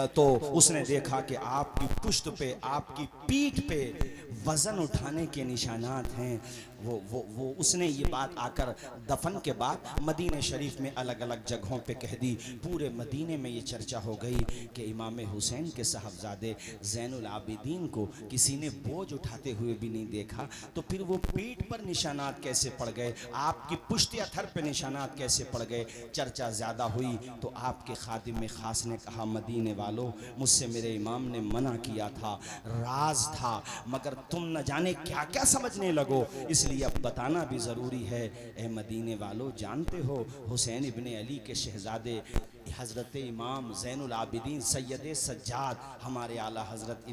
तो उसने देखा कि आपकी पुश्त पे, आपकी पीठ पे वज़न उठाने के निशानात हैं। वो उसने ये बात आकर दफन के बाद मदीने शरीफ में अलग अलग जगहों पे कह दी। पूरे मदीने में ये चर्चा हो गई कि इमाम हुसैन के साहबजादे ज़ैनुल आबिदीन को किसी ने बोझ उठाते हुए भी नहीं देखा, तो फिर वो पीठ पर निशानात कैसे पड़ गए, आपकी पुश्त अथर पे निशानात कैसे पड़ गए? चर्चा ज़्यादा हुई तो आपके खादिम में ख़ास ने कहा मदीने वालों, मुझसे मेरे इमाम ने मना किया था, राज था, मगर तुम न जाने क्या क्या समझने लगो, इसलिए अब बताना भी ज़रूरी है। ए मदीने वालों, जानते हो हुसैन इब्ने अली के शहज़ादे हज़रत इमाम ज़ैनुल आबिदीन सैयद सज्जाद हमारे आला हज़रत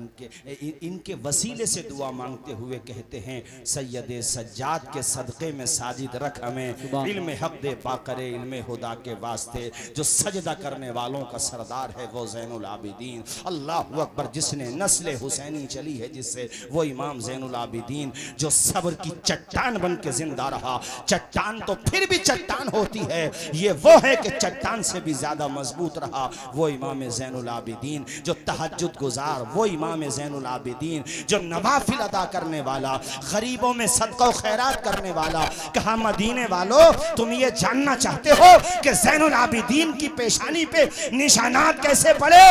इनके वसीले से दुआ मांगते हुए कहते हैं, सैयद सज्जाद के सदक़े में साजिद रख हमें, इल्म हक़ दे पाकरे इल्म खुदा के वास्ते, जो सजदा करने वालों का सरदार है वो ज़ैनुल आबिदीन। अल्लाह अकबर। जिसने नस्ल हुसैनी चली है जिससे, वो इमाम ज़ैनुल आबिदीन जो सब्र की चट्टान बन के जिंदा रहा। चट्टान तो फिर भी चट्टान होती है, ये वो है कि चट्टान से भी ज़्यादा मजबूत रहा। वो इमाम ज़ैनुल आबिदीन जो तहज्जुद गुजार, वो इमाम ज़ैनुल आबिदीन जो नवाफिल अदा करने वाला, गरीबों में सदका खैरात करने वाला। कहा मदीने वालों, तुम ये जानना चाहते हो कि ज़ैनुल आबिदीन की पेशानी पे निशानात कैसे पड़े?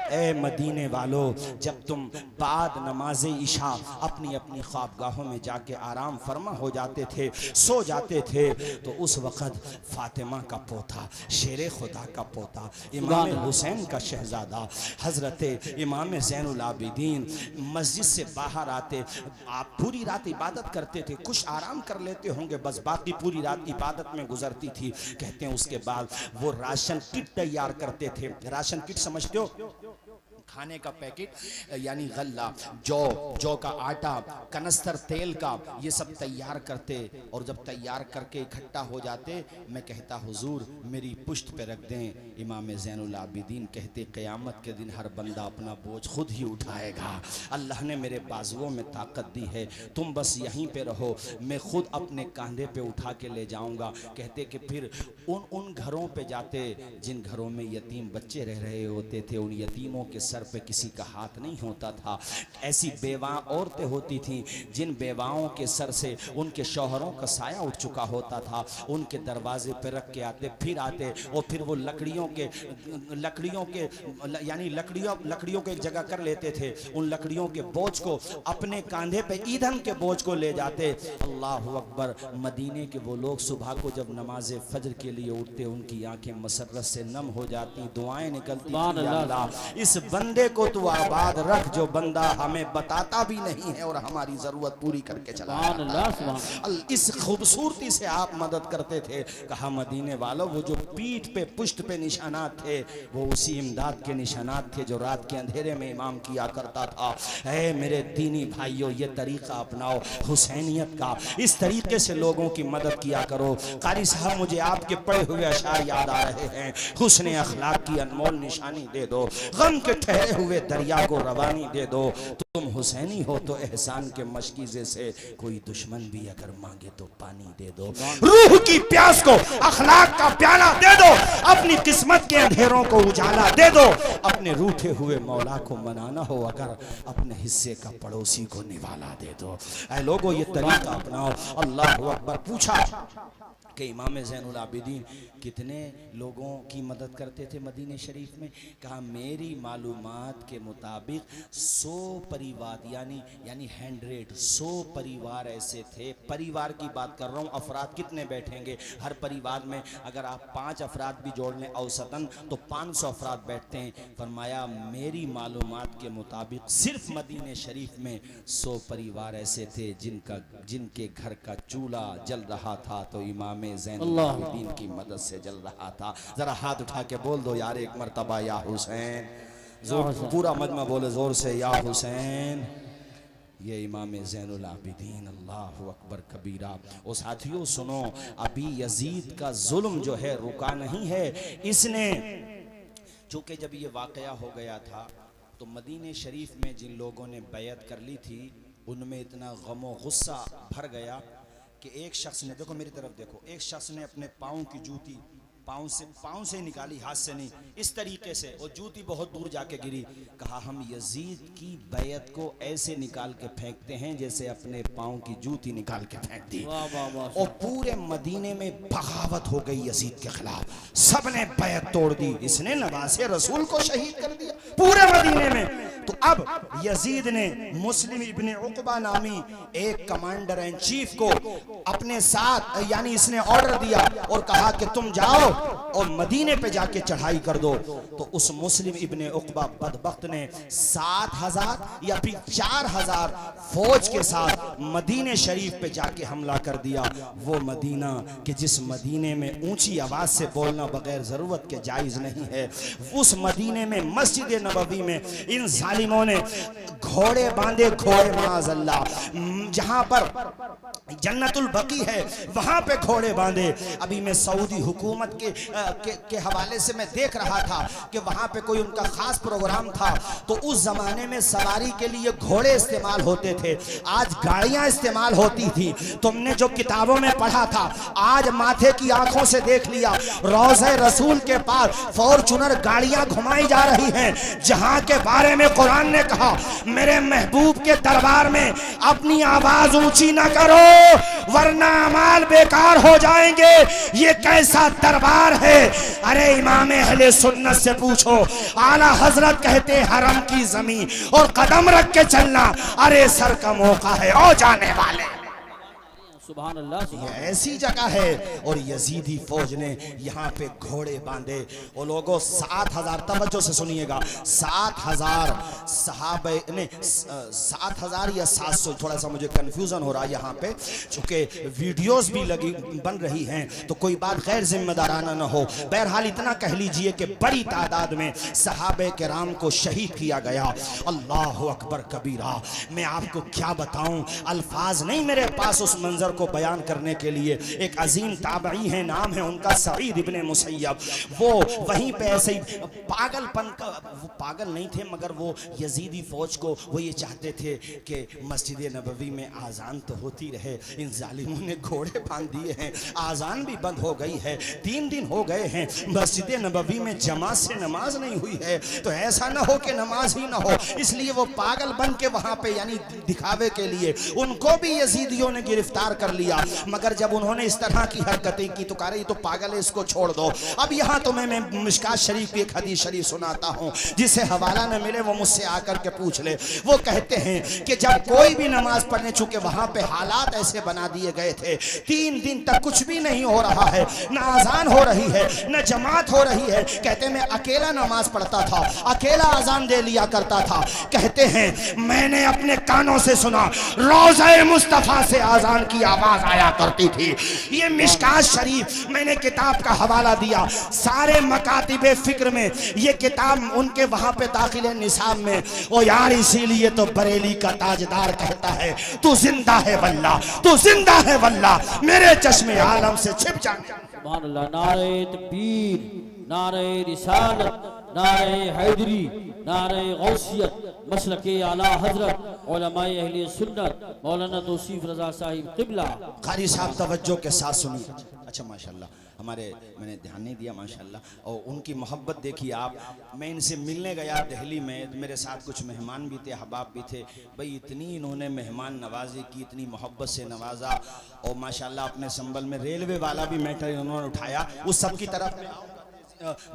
ए मदीने वालों, जब तुम बाद नमाज इशा अपनी अपनी ख्वाबगाहों में जाके आराम फरमा हो जाते थे, सो जाते थे, तो उस वक़्त फातिमा का पोता, शेर खुदा का पोता, इमाम हुसैन का शहजादा हज़रत इमाम ज़ैनुल आबिदीन मस्जिद से बाहर आते। आप पूरी रात इबादत करते थे, कुछ आराम कर लेते होंगे, बस बाकी पूरी रात इबादत में गुजरती थी। कहते हैं उसके बाद वो राशन किट तैयार करते थे। राशन किट समझते हो? खाने का पैकेट यानी गल्ला, जौ का आटा, कनस्तर तेल का, ये सब तैयार करते और जब तैयार करके इकट्ठा हो जाते मैं कहता हुजूर मेरी पुश्त पे रख दें। इमाम ज़ैनुल आबिदीन कहते क़यामत के दिन हर बंदा अपना बोझ खुद ही उठाएगा। अल्लाह ने मेरे बाजुओं में ताकत दी है, तुम बस यहीं पे रहो, मैं खुद अपने कंधे पे उठा के ले जाऊंगा। कहते कि फिर उन घरों पे जाते जिन घरों में यतीम बच्चे रह रहे होते थे, उन यतीमों के सर पे किसी का हाथ नहीं होता था। ऐसी बेवा औरतें होती थीं जिन बेवाओं के सर से उनके शौहरों का साया उठ चुका होता था, उनके दरवाजे पे रख के आते, फिर आते और फिर वो लकड़ियों के यानी लकड़ियों को एक जगह कर लेते थे, उन लकड़ियों के बोझ को अपने कंधे पे, ईंधन के बोझ को ले जाते। अल्लाह अकबर। मदीने के वो लोग सुबह को जब नमाज फजर के लिए उठते उनकी आंखें मसरत से नम हो जाती, दुआएं निकलती, अल्लाह इस बंदे को तू आबाद रख जो बंदा हमें बताता भी नहीं है और हमारी जरूरत पूरी करके चला जाता है। इस खूबसूरती से आप मदद करते थे। कहा मदीने वालों वो जो पीठ पे पुश्त पे निशानात थे वो उसी इमदाद के निशानात थे जो रात के अंधेरे में इमाम किया करता था। ऐ मेरे दीनी भाइयों, ये तरीका अपनाओ हुसैनियत का, इस तरीके से लोगों की मदद किया करो। कारी साहब मुझे आपके पढ़े हुए अशार याद आ रहे हैं। हुस्न अखलाक की अनमोल निशानी दे दो, गम के ठहरे हुए दरिया को रवानी दे दो। तुम हुसैनी हो तो एहसान के मशकीज़े से कोई दुश्मन भी अगर मांगे तो पानी दे दो। रूह की प्यास को अखलाक का प्याला दे दो, अपनी किस्मत के अंधेरों को उजाला दे दो। अपने रूठे हुए मौला को मनाना हो अगर अपने हिस्से का पड़ोसी को निवाला दे दो। ऐ लोगों ये तरीका अपनाओ। अल्लाह अकबर। पूछा कि इमाम ज़ैनुल आबिदीन कितने लोगों की मदद करते थे मदीने शरीफ में? कहा मेरी मालूमात के मुताबिक 100 परिवार यानी 100 परिवार ऐसे थे। परिवार की बात कर रहा हूँ, अफराद कितने बैठेंगे? हर परिवार में अगर आप 5 अफराद भी जोड़ लें औसतन तो 500 अफराद बैठते हैं। फरमाया मेरी मालूमात के मुताबिक सिर्फ मदीने शरीफ में 100 परिवार ऐसे थे जिनके घर का चूल्हा जल रहा था तो इमाम ज़ैनुल आबिदीन की मदद से जल रहा था। जरा हाथ उठा के बोल दो यार एक मर्तबा या हुसैन। जोर पूरा मजमा बोले जोर से या हुसैन। ये इमाम ज़ैनुल आबिदीन। अल्लाह अकबर कबीरा। और साथियों सुनो, अभी यजीद का जुल्म जो है रुका नहीं है। इसने चूँकि जब ये वाक़या हो गया था तो मदीने शरीफ में जिन लोगों ने बैयत कर ली थी उनमें इतना गम व गुस्सा भर गया कि एक शख्स ने, देखो मेरी तरफ देखो, एक शख्स ने अपने पाँव की जूती पाँव से निकाली, हाथ से नहीं, इस तरीके से, और जूती बहुत दूर जाके गिरी। कहा हम यजीद की बैयत को ऐसे निकाल के फेंकते हैं जैसे अपने पाँव की जूती निकाल के फेंक दी। और पूरे मदीने में बगावत हो गई यजीद के खिलाफ, सबने बैयत तोड़ दी। इसने नवासे रसूल को शहीद कर दिया पूरे मदीने में। तो अब यजीद ने मुस्लिम इब्ने उक़बा नामी एक कमांडर एंड चीफ को अपने साथ, यानी इसने ऑर्डर दिया और कहा कि तुम जाओ और मदीने पे जाके चढ़ाई कर दो। तो उस मुस्लिम इब्ने उक़बा बदबख्त ने 7,000 या फिर 4,000 फौज के साथ मदीने शरीफ पे जाके हमला कर दिया। वो मदीना कि जिस मदीने में ऊंची आवाज से बोलना बगैर जरूरत के जायज नहीं है, उस मदीने में मस्जिद नबवी में इन जालिमों ने घोड़े बांधे, घोड़े माज़अल्लाह, जहां पर जन्नतुल बकी है वहां पे घोड़े बांधे। अभी मैं सऊदी हुकूमत के हवाले से मैं देख रहा था कि वहां पे कोई उनका खास प्रोग्राम था, तो उस जमाने में सवारी के लिए घोड़े इस्तेमाल होते थे, आज गाड़ियां इस्तेमाल होती थी। तुमने जो किताबों में पढ़ा था आज माथे की आंखों से देख लिया। रोज़े रसूल के पास फॉर्च्यूनर गाड़ियां घुमाई जा रही हैं, जहां के बारे में कुरान ने कहा मेरे महबूब के दरबार में अपनी आवाज ऊंची ना करो वरना अमाल बेकार हो जाएंगे। ये कैसा दरबार है? अरे इमाम अहले सुन्नत से पूछो, आला हजरत कहते हरम की जमीन और कदम रख के चलना, अरे सर का मौका है ओ जाने वाले। सुभान अल्लाह, ये ऐसी जगह है। और यजीदी फौज ने यहाँ पे घोड़े बांधे। वो लोगों 7,000, तवज्जो से सुनिएगा, 7,000 सहाबे ने, 7,000 या 700, थोड़ा सा मुझे कंफ्यूजन हो रहा है यहाँ पे, चूंकि वीडियोस भी लगी बन रही हैं तो कोई बात गैर जिम्मेदाराना न हो। बहरहाल इतना कह लीजिए कि बड़ी तादाद में सहाबे किराम को शहीद किया गया। अल्लाह अकबर कबीरा। मैं आपको क्या बताऊं, अल्फाज नहीं मेरे पास उस मंजर को बयान करने के लिए। एक अजीम ताबई है, नाम है उनका सईद इब्ने मुसय्यब। वो वहीं पे ऐसे ही पागलपन का, वो पागल नहीं थे मगर वो यजीदी फौज को वो ये चाहते थे कि मस्जिद नबवी में आज़ान तो होती रहे। इन जालिमों ने घोड़े बांध दिए हैं, आज़ान भी बंद हो गई है, 3 दिन हो गए हैं, मस्जिद नबवी में जमात से नमाज नहीं हुई है, तो ऐसा ना हो कि नमाज ही ना हो। इसलिए वो पागल बन के वहां पे, यानी दिखावे के लिए, उनको भी यजीदियों ने गिरफ्तार कर लिया। मगर जब उन्होंने इस तरह की हरकतें की तो कह रही तो पागल है, इसको छोड़ दो। अब यहाँ तो मैं मिशकात शरीफ की एक हदीस शरीफ सुनाता हूँ, जिसे हवाला न मिले वो मुझसे आकर के पूछ ले। वो कहते हैं कि जब कोई भी नमाज पढ़ने, चूंकि वहां पे हालात ऐसे बना दिए गए थे, 3 दिन तक कुछ भी नहीं हो रहा है, न आजान हो रही है न जमात हो रही है। कहते मैं अकेला नमाज पढ़ता था, अकेला आजान दे लिया करता था। कहते हैं मैंने अपने कानों से सुना, रोज़े मुस्तफा से आजान की आवाज आया करती थी। ये मिशकात शरीफ, मैंने किताब का हवाला दिया, सारे मकातिबे फिक्र में ये किताब उनके वहां पे दाखिल है निसाब में। ओ यार, इसीलिए तो बरेली का ताजदार कहता है, तू जिंदा है वल्लाह, तू जिंदा है वल्लाह, मेरे चश्मे आलम से छिप जाने। सुभान अल्लाह। नारे तकबीर, नारे रिसालत, नारे हैदरी, नारे गौसियत, मसलके आला हजरत उलमाए अहले सुन्नत मौलाना तौसीफ रजा साहिब किबला। कारी साहब तवज्जो के साथ सुनिए। अच्छा माशाल्लाह, हमारे, मैंने ध्यान नहीं दिया माशाल्लाह, और उनकी मोहब्बत देखिए आप। मैं इनसे मिलने गया दिल्ली में, तो मेरे साथ कुछ मेहमान भी थे, अहबाब भी थे। भाई इतनी इन्होंने मेहमान नवाजी की, इतनी मोहब्बत से नवाजा, और माशाल्लाह अपने संबल में रेलवे वाला भी मैटर उन्होंने उठाया। उस सब की तरफ में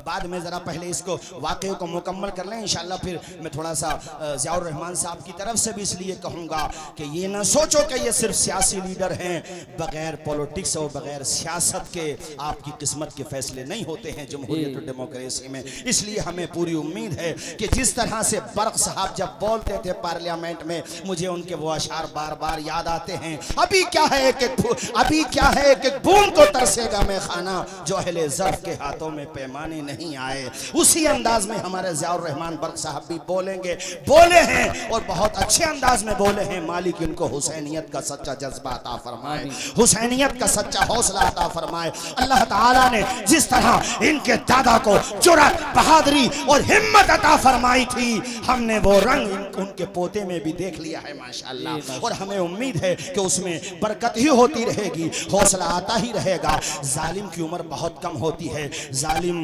बाद में ज़रा पहले इसको वाक़े को मुकम्मल कर लें इंशाअल्लाह। फिर मैं थोड़ा सा ज़ियाउर रहमान साहब की तरफ से भी इसलिए कहूँगा कि ये ना सोचो कि ये सिर्फ सियासी लीडर हैं, बग़ैर पॉलिटिक्स और बग़ैर सियासत के आपकी किस्मत के फैसले नहीं होते हैं जमहूरियत और डेमोक्रेसी में। इसलिए हमें पूरी उम्मीद है कि जिस तरह से बर्क साहब जब बोलते थे पार्लियामेंट में, मुझे उनके वो अशार बार बार याद आते हैं। अभी क्या है एक बूंद को तरसेगा मैं खाना, जो अहले ज़र्फ़ के हाथों में पैमाने नहीं आए। उसी अंदाज में हमारे ज़ियाउर रहमान बर्क साहब भी बोले हैं, और बहुत अच्छे अंदाज में बोले हैं। मालिक इनको हुसैनियत का सच्चा जज्बा अता फरमाए, हुसैनियत का सच्चा हौसला अता फरमाए। अल्लाह ताला ने जिस तरह इनके दादा को जुर्रत, बहादुरी और हिम्मत अता फरमाई थी, हमने वो रंग उनके पोते में भी देख लिया है माशाअल्लाह। और हमें उम्मीद है कि उसमें बरकत ही होती रहेगी, हौसला आता ही रहेगा। जालिम की उम्र बहुत कम होती है, जालिम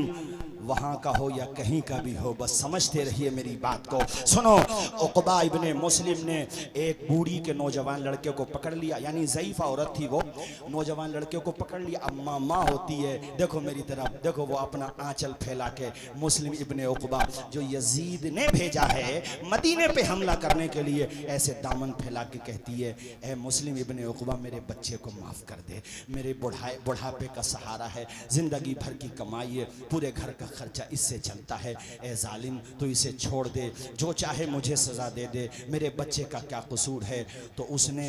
वहाँ का हो या कहीं का भी हो, बस समझते रहिए मेरी बात को। सुनो, उक़बा इब्ने मुस्लिम ने एक बूढ़ी के नौजवान लड़के को पकड़ लिया, यानी ज़ईफ़ा औरत थी वो, नौजवान लड़के को पकड़ लिया। अम्मा माँ होती है, देखो मेरी तरफ देखो, वो अपना आंचल फैला के, मुस्लिम इब्ने उक़बा जो यजीद ने भेजा है मदीने पे हमला करने के लिए, ऐसे दामन फैला के कहती है, ए मुस्लिम इब्ने उक़बा मेरे बच्चे को माफ़ कर दे, मेरे बुढ़ापे का सहारा है, ज़िंदगी भर की कमाई है, पूरे घर का खर्चा इससे चलता है। ए जालिम, तो इसे छोड़ दे, जो चाहे मुझे सज़ा दे दे, मेरे बच्चे का क्या कसूर है। तो उसने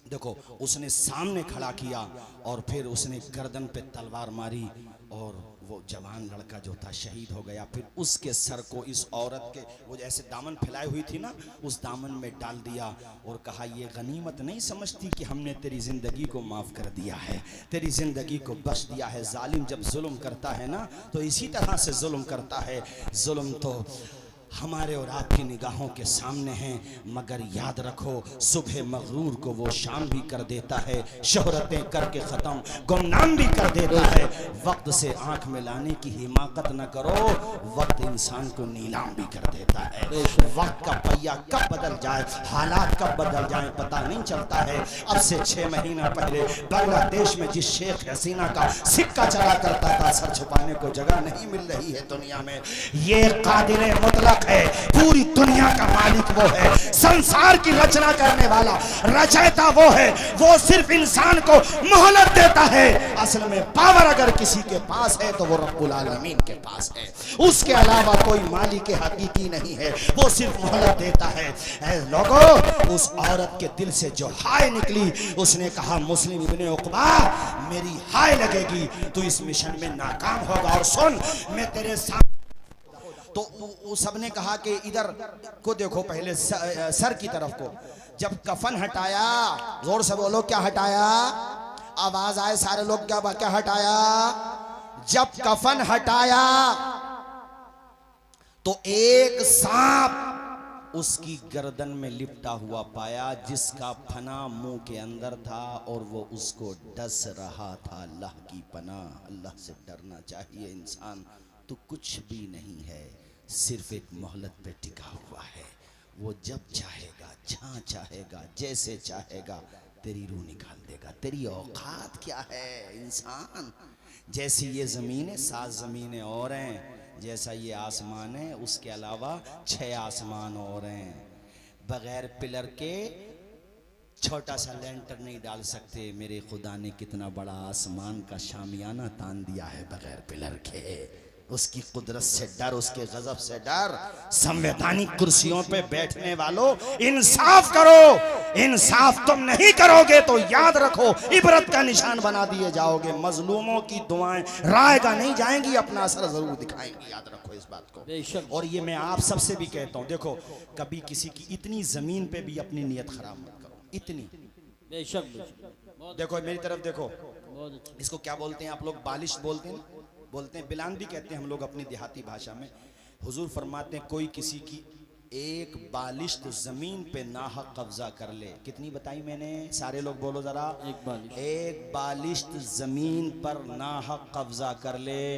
देखो, उसने सामने खड़ा किया और फिर उसने गर्दन पे तलवार मारी, और वो जवान लड़का जो था शहीद हो गया। फिर उसके सर को इस औरत के, वो जैसे दामन फैलाई हुई थी ना, उस दामन में डाल दिया और कहा, ये गनीमत नहीं समझती कि हमने तेरी ज़िंदगी को माफ़ कर दिया है, तेरी ज़िंदगी को बख्श दिया है। जालिम जब जुल्म करता है ना, तो इसी तरह से जुल्म करता है। जुल्म तो हमारे और आपकी निगाहों के सामने हैं, मगर याद रखो, सुबह मगरूर को वो शाम भी कर देता है, शोहरतें करके ख़त्म गुमनाम भी कर देता है। वक्त से आंख मिलाने की हिमाकत न करो, वक्त इंसान को नीलाम भी कर देता है। वक्त का पहिया कब बदल जाए, हालात कब बदल जाए पता नहीं चलता है। अब से 6 महीना पहले बांग्लादेश में जिस शेख हसीना का सिक्का चला करता था, सर छुपाने को जगह नहीं मिल रही है दुनिया में। ये कादिर मुतलक है, पूरी दुनिया का मालिक वो है, संसार की रचना करने वाला रचयिता वो है। वो सिर्फ इंसान को मोहलत देता है। असल में पावर अगर किसी के पास है तो वो रब्बुल आलमीन के पास है, उसके अलावा कोई मालिक हकीकी नहीं है, वो सिर्फ मोहलत देता है। ऐ लोगों, उस औरत के दिल से जो हाय निकली, उसने कहा मुस्लिम इब्ने उक़बा मेरी हाय लगेगी, तू इस मिशन में नाकाम होगा। और सुन, मैं तेरे साथ तो वो सबने कहा कि इधर को देखो, पहले सर की तरफ को। जब कफन हटाया, जोर से बोलो क्या हटाया, आवाज आए सारे लोग, क्या हटाया? जब कफन हटाया तो एक सांप उसकी गर्दन में लिपटा हुआ पाया, जिसका फना मुंह के अंदर था और वो उसको डस रहा था। अल्लाह की पनाह, अल्लाह से डरना चाहिए इंसान। तो कुछ भी नहीं है, सिर्फ एक मोहलत पे टिका हुआ है। वो जब चाहेगा, जहाँ चाहेगा, जैसे चाहेगा तेरी रूह निकाल देगा। तेरी औकात क्या है इंसान? जैसी ये ज़मीन है, 7 ज़मीनें और हैं, जैसा ये आसमान है उसके अलावा 6 आसमान और हैं। बगैर पिलर के छोटा सा लेंटर नहीं डाल सकते। मेरे खुदा ने कितना बड़ा आसमान का शामियाना तान दिया है बगैर पिलर के। उसकी कुदरत से डर, उसके गजब से डर। संवैधानिक कुर्सियों पे बैठने वालों, इंसाफ करो। इंसाफ तुम नहीं करोगे तो याद रखो इबरत का निशान बना दिए जाओगे। मजलूमों की दुआएं रायगा नहीं जाएंगी, अपना असर जरूर दिखाएंगी, याद रखो इस बात को। और ये मैं आप सबसे भी कहता हूँ, देखो कभी किसी की इतनी जमीन पे भी अपनी नीयत खराब मत करो, इतनी। देखो मेरी तरफ देखो, इसको क्या बोलते हैं आप लोग? बालिश बोलते हैं, बिलान भी कहते हैं हम लोग अपनी देहाती भाषा में। हुजूर फरमाते हैं कोई किसी की एक बालिश्त जमीन पे नाहक कब्जा कर ले। कितनी बताई मैंने? सारे लोग बोलो जरा। एक बालिश्त जमीन पर नाहक कब्जा कर ले,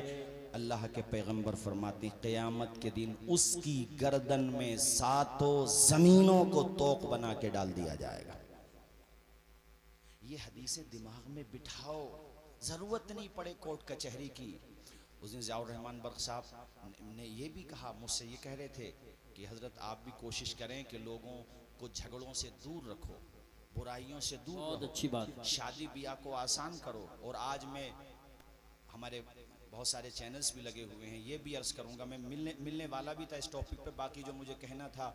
अल्लाह के पैगंबर फरमाते क़यामत के दिन उसकी गर्दन में 7 जमीनों को तोक बना के डाल दिया जाएगा। ये हदीसें दिमाग में बिठाओ, जरूरत नहीं पड़े कोर्ट कचहरी की। उस दिन ज़ियाउर रहमान बर्क़ साहब ने ये भी कहा, मुझसे ये कह रहे थे कि हज़रत आप भी कोशिश करें कि लोगों को झगड़ों से दूर रखो, बुराइयों से दूर रखो, अच्छी बात, शादी ब्याह को आसान करो। और आज मैं, हमारे बहुत सारे चैनल्स भी लगे हुए हैं, ये भी अर्ज़ करूँगा, मैं मिलने वाला भी था इस टॉपिक पे। बाकी जो मुझे कहना था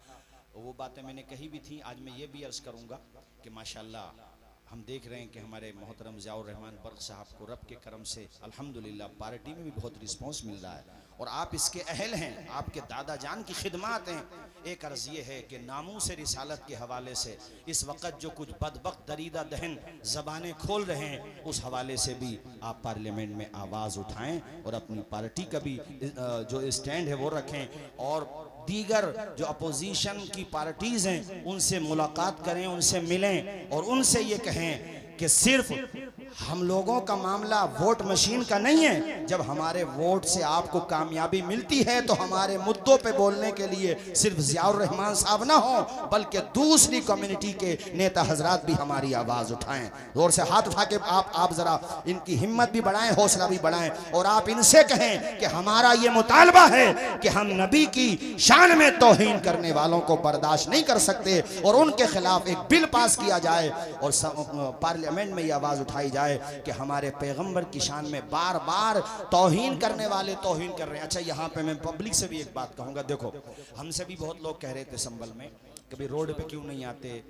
वो बातें मैंने कही भी थी। आज मैं ये भी अर्ज़ करूँगा कि माशाअल्लाह हम देख रहे हैं कि हमारे मोहतरम ज़ियाउर रहमान बर्क़ साहब को रब के करम से अल्हम्दुलिल्लाह पार्टी में भी बहुत रिस्पांस मिल रहा है और आप इसके अहल हैं, आपके दादा जान की खिदमत हैं। एक अर्ज़ ये है कि नामूस रिसालत के हवाले से इस वक्त जो कुछ बदबख्त दरीदा दहन ज़बानें खोल रहे हैं, उस हवाले से भी आप पार्लियामेंट में आवाज़ उठाएं और अपनी पार्टी का भी जो स्टैंड है वो रखें। और दीगर जो अपोजिशन की पार्टीज़ हैं उनसे मुलाकात करें, उनसे मिलें और उनसे ये कहें कि सिर्फ हम लोगों का मामला वोट मशीन का नहीं है। जब हमारे वोट से आपको कामयाबी मिलती है तो हमारे मुद्दों पे बोलने के लिए सिर्फ ज़ियाउर रहमान साहब ना हो, बल्कि दूसरी कम्युनिटी के नेता हजरात भी हमारी आवाज़ उठाएं। जोर से हाथ उठा के आप ज़रा इनकी हिम्मत भी बढ़ाएं, हौसला भी बढ़ाएं और आप इनसे कहें कि हमारा ये मुतालबा है कि हम नबी की शान में तौहीन करने वालों को बर्दाश्त नहीं कर सकते और उनके खिलाफ एक बिल पास किया जाए और पार्लियामेंट में ये आवाज़ उठाई जाए कि हमारे पैगंबर की शान में बार बार तौहीन करने वाले तौहीन कर रहे हैं। अच्छा, यहाँ पे मैं पब्लिक से भी एक बात कहूँगा। देखो, हमसे भी बहुत लोग कह रहे थे संभल में, कभी रोड पे क्यों नहीं आते,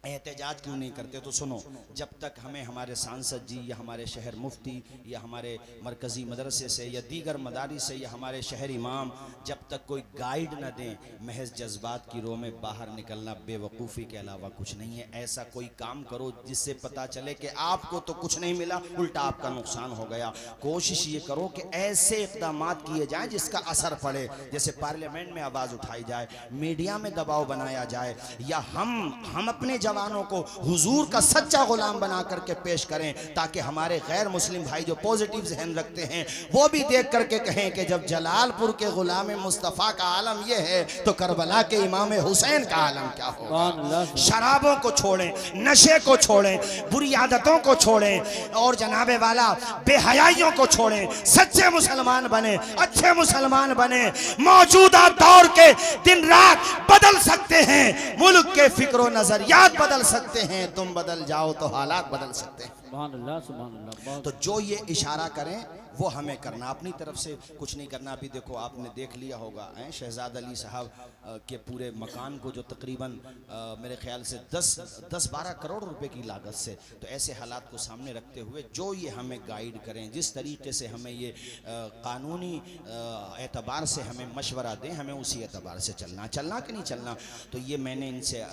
एहतजाज क्यों नहीं करते। तो सुनो, जब तक हमें हमारे सांसद जी या हमारे शहर मुफ्ती या हमारे मरकज़ी मदरसे से या दीगर मदारिस से या हमारे शहर इमाम जब तक कोई गाइड न दें, महज जज्बात की रो में बाहर निकलना बेवकूफ़ी के अलावा कुछ नहीं है। ऐसा कोई काम करो जिससे पता चले कि आपको तो कुछ नहीं मिला, उल्टा आपका नुकसान हो गया। कोशिश ये करो कि ऐसे इक़दाम किए जाएँ जिसका असर पड़े, जैसे पार्लियामेंट में आवाज़ उठाई जाए, मीडिया में दबाव बनाया जाए, या हम अपने जवानों को हुजूर का सच्चा गुलाम बना करके पेश करें, ताकि हमारे गैर मुस्लिम भाई जो पॉजिटिव जहन रखते हैं वो भी देख करके कहें कि जब जलालपुर के गुलाम मुस्तफ़ा का आलम ये है तो करबला के इमाम हुसैन का आलम क्या होगा। शराबों को छोड़ें, नशे को छोड़ें, बुरी आदतों को छोड़ें और जनाबे वाला बेहयाइयों को छोड़ें, सच्चे मुसलमान बने, अच्छे मुसलमान बने। मौजूदा दौर के दिन रात बदल सकते हैं, मुल्क के फिक्र नजरियात बदल सकते हैं, तुम बदल जाओ तो हालात बदल सकते हैं। सुभान अल्लाह, सुभान अल्लाह। तो जो ये इशारा करें वो हमें करना, अपनी तरफ से कुछ नहीं करना। अभी देखो आपने देख लिया होगा शहजाद अली साहब के पूरे मकान को जो तकरीबन मेरे ख्याल से 10-12 करोड़ रुपए की लागत से, तो ऐसे हालात को सामने रखते हुए जो ये हमें गाइड करें, जिस तरीके से हमें ये कानूनी एतबार से हमें मशवरा दें, हमें उसी एतबार से चलना कि नहीं चलना। तो ये मैंने इनसे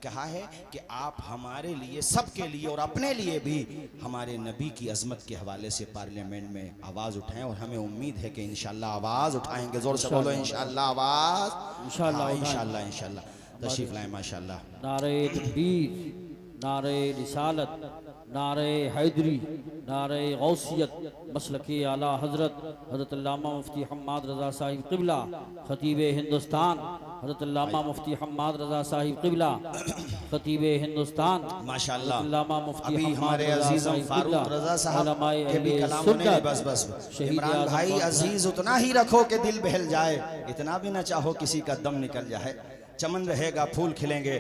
कहा है कि आप हमारे लिए, सबके लिए और अपने लिए भी हमारे नबी की अजमत के हवाले से पार्लियामेंट में आवाज़ उठाएं, और हमें उम्मीद है कि इंशाल्लाह आवाज़ उठाएंगे। जोर से बोलो इंशाल्लाह आवाज़, इंशाल्लाह इंशाल्लाह इंशाल्लाह। तशरीफ लाएं माशाल्लाह। नारे तकबीर, नारे रिसालत, नारे हैदरी, नारे गौसियत, मसलके आला हज़रत हज़रत अल्लामा मुफ्ती हम्माद रज़ा साहिब क़िबला, ख़तीब हिंदुस्तान हज़रत अल्लामा मुफ्ती हम्माद रज़ा साहिब क़िबला, ख़तीब हिंदुस्तान माशाल्लाह। अल्लामा मुफ्ती अभी हमारे अजीज़ फारूक रज़ा साहब के भी कलाम होने, बस इमरान भाई अजीज़ उतना ही रखो कि दिल बहल जाए, इतना भी ना चाहो किसी का दम निकल जाए। चमन रहेगा, फूल खिलेंगे,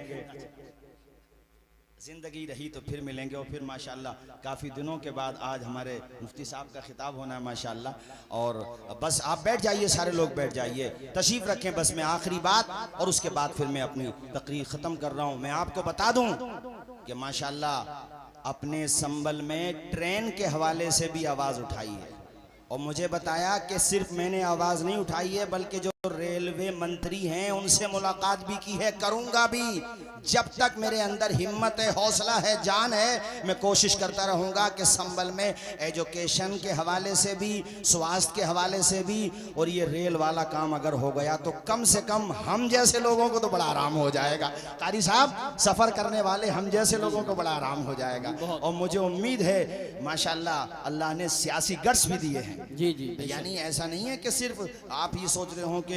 जिंदगी रही तो फिर मिलेंगे। और फिर माशाल्लाह काफ़ी दिनों के बाद आज हमारे मुफ्ती साहब का खिताब होना है माशाल्लाह। और बस आप बैठ जाइए, सारे लोग बैठ जाइए, तशरीफ़ रखें। बस मैं आखिरी बात और उसके बाद फिर मैं अपनी तकरीर ख़त्म कर रहा हूँ। मैं आपको बता दूँ कि माशाल्लाह अपने संबल में ट्रेन के हवाले से भी आवाज़ उठाई है, और मुझे बताया कि सिर्फ मैंने आवाज़ नहीं उठाई है बल्कि जो रेलवे मंत्री हैं उनसे मुलाकात भी की है, करूंगा भी। जब तक मेरे अंदर हिम्मत है, हौसला है, जान है, मैं कोशिश करता रहूंगा कि संबल में एजुकेशन के हवाले से भी, स्वास्थ्य के हवाले से भी, और ये रेल वाला काम अगर हो गया तो कम से कम हम जैसे लोगों को तो बड़ा आराम हो जाएगा। कारी साहब, सफ़र करने वाले हम जैसे लोगों को बड़ा आराम हो जाएगा। और मुझे उम्मीद है माशाल्लाह अल्लाह ने सियासी गट्स भी दिए हैं। जी जी, यानी ऐसा नहीं है कि सिर्फ आप ये सोच रहे हो कि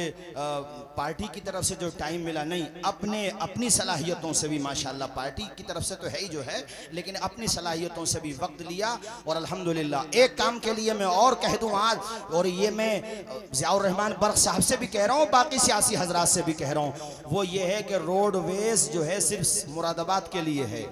पार्टी की तरफ से जो टाइम मिला, नहीं, अपनी सलाहियतों से भी माशाल्लाह, पार्टी की तरफ से तो है ही जो है, लेकिन अपनी सलाहियतों से भी वक्त लिया। और अल्हम्दुलिल्लाह एक काम के लिए मैं और कह दूं आज, और ये मैं ज़ियाउर रहमान बर्क साहब से भी कह रहा हूँ, बाकी सियासी हजरात से भी कह रहा हूँ, वो ये है कि रोडवेज जो है सिर्फ मुरादाबाद के लिए है।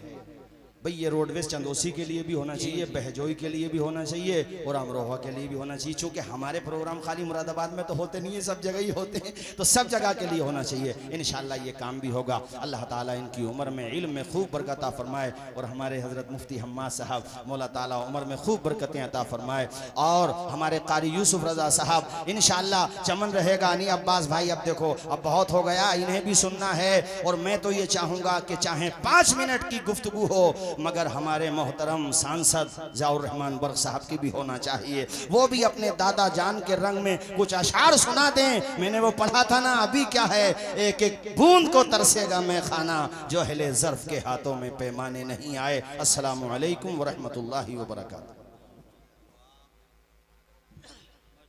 भाई ये रोडवेज चंदोसी के लिए भी होना चाहिए, बहजोई के लिए भी होना चाहिए, और अमरोहा के लिए भी होना चाहिए। चूँकि हमारे प्रोग्राम खाली मुरादाबाद में तो होते नहीं है, सब जगह ही होते हैं, तो सब जगह के लिए होना चाहिए। इंशाअल्लाह ये काम भी होगा। अल्लाह ताला इनकी उम्र में, इल्म में खूब बरकत अता फरमाए, और हमारे हज़रत मुफ्ती हम्माद साहब मौला ताला उम्र में खूब बरकतें अता फरमाए, और हमारे कारी यूसुफ रज़ा साहब इंशाअल्लाह चमन रहेगा। नहीं अब्बास भाई, अब देखो अब बहुत हो गया, इन्हें भी सुनना है, और मैं तो ये चाहूँगा कि चाहे 5 मिनट की गुफ्तगू हो, मगर हमारे मोहतरम सांसद ज़ियाउर रहमान बर्क साहब की भी होना चाहिए। वो भी अपने दादा जान के रंग में कुछ अशार सुना दें। मैंने वो पढ़ा था ना, अभी क्या है, एक एक बूंद को तरसेगा मैं खाना, जो हिले ज़र्फ़ के हाथों में पैमाने नहीं आए। अस्सलामु अलैकुम व रहमतुल्लाहि व बरकातहू।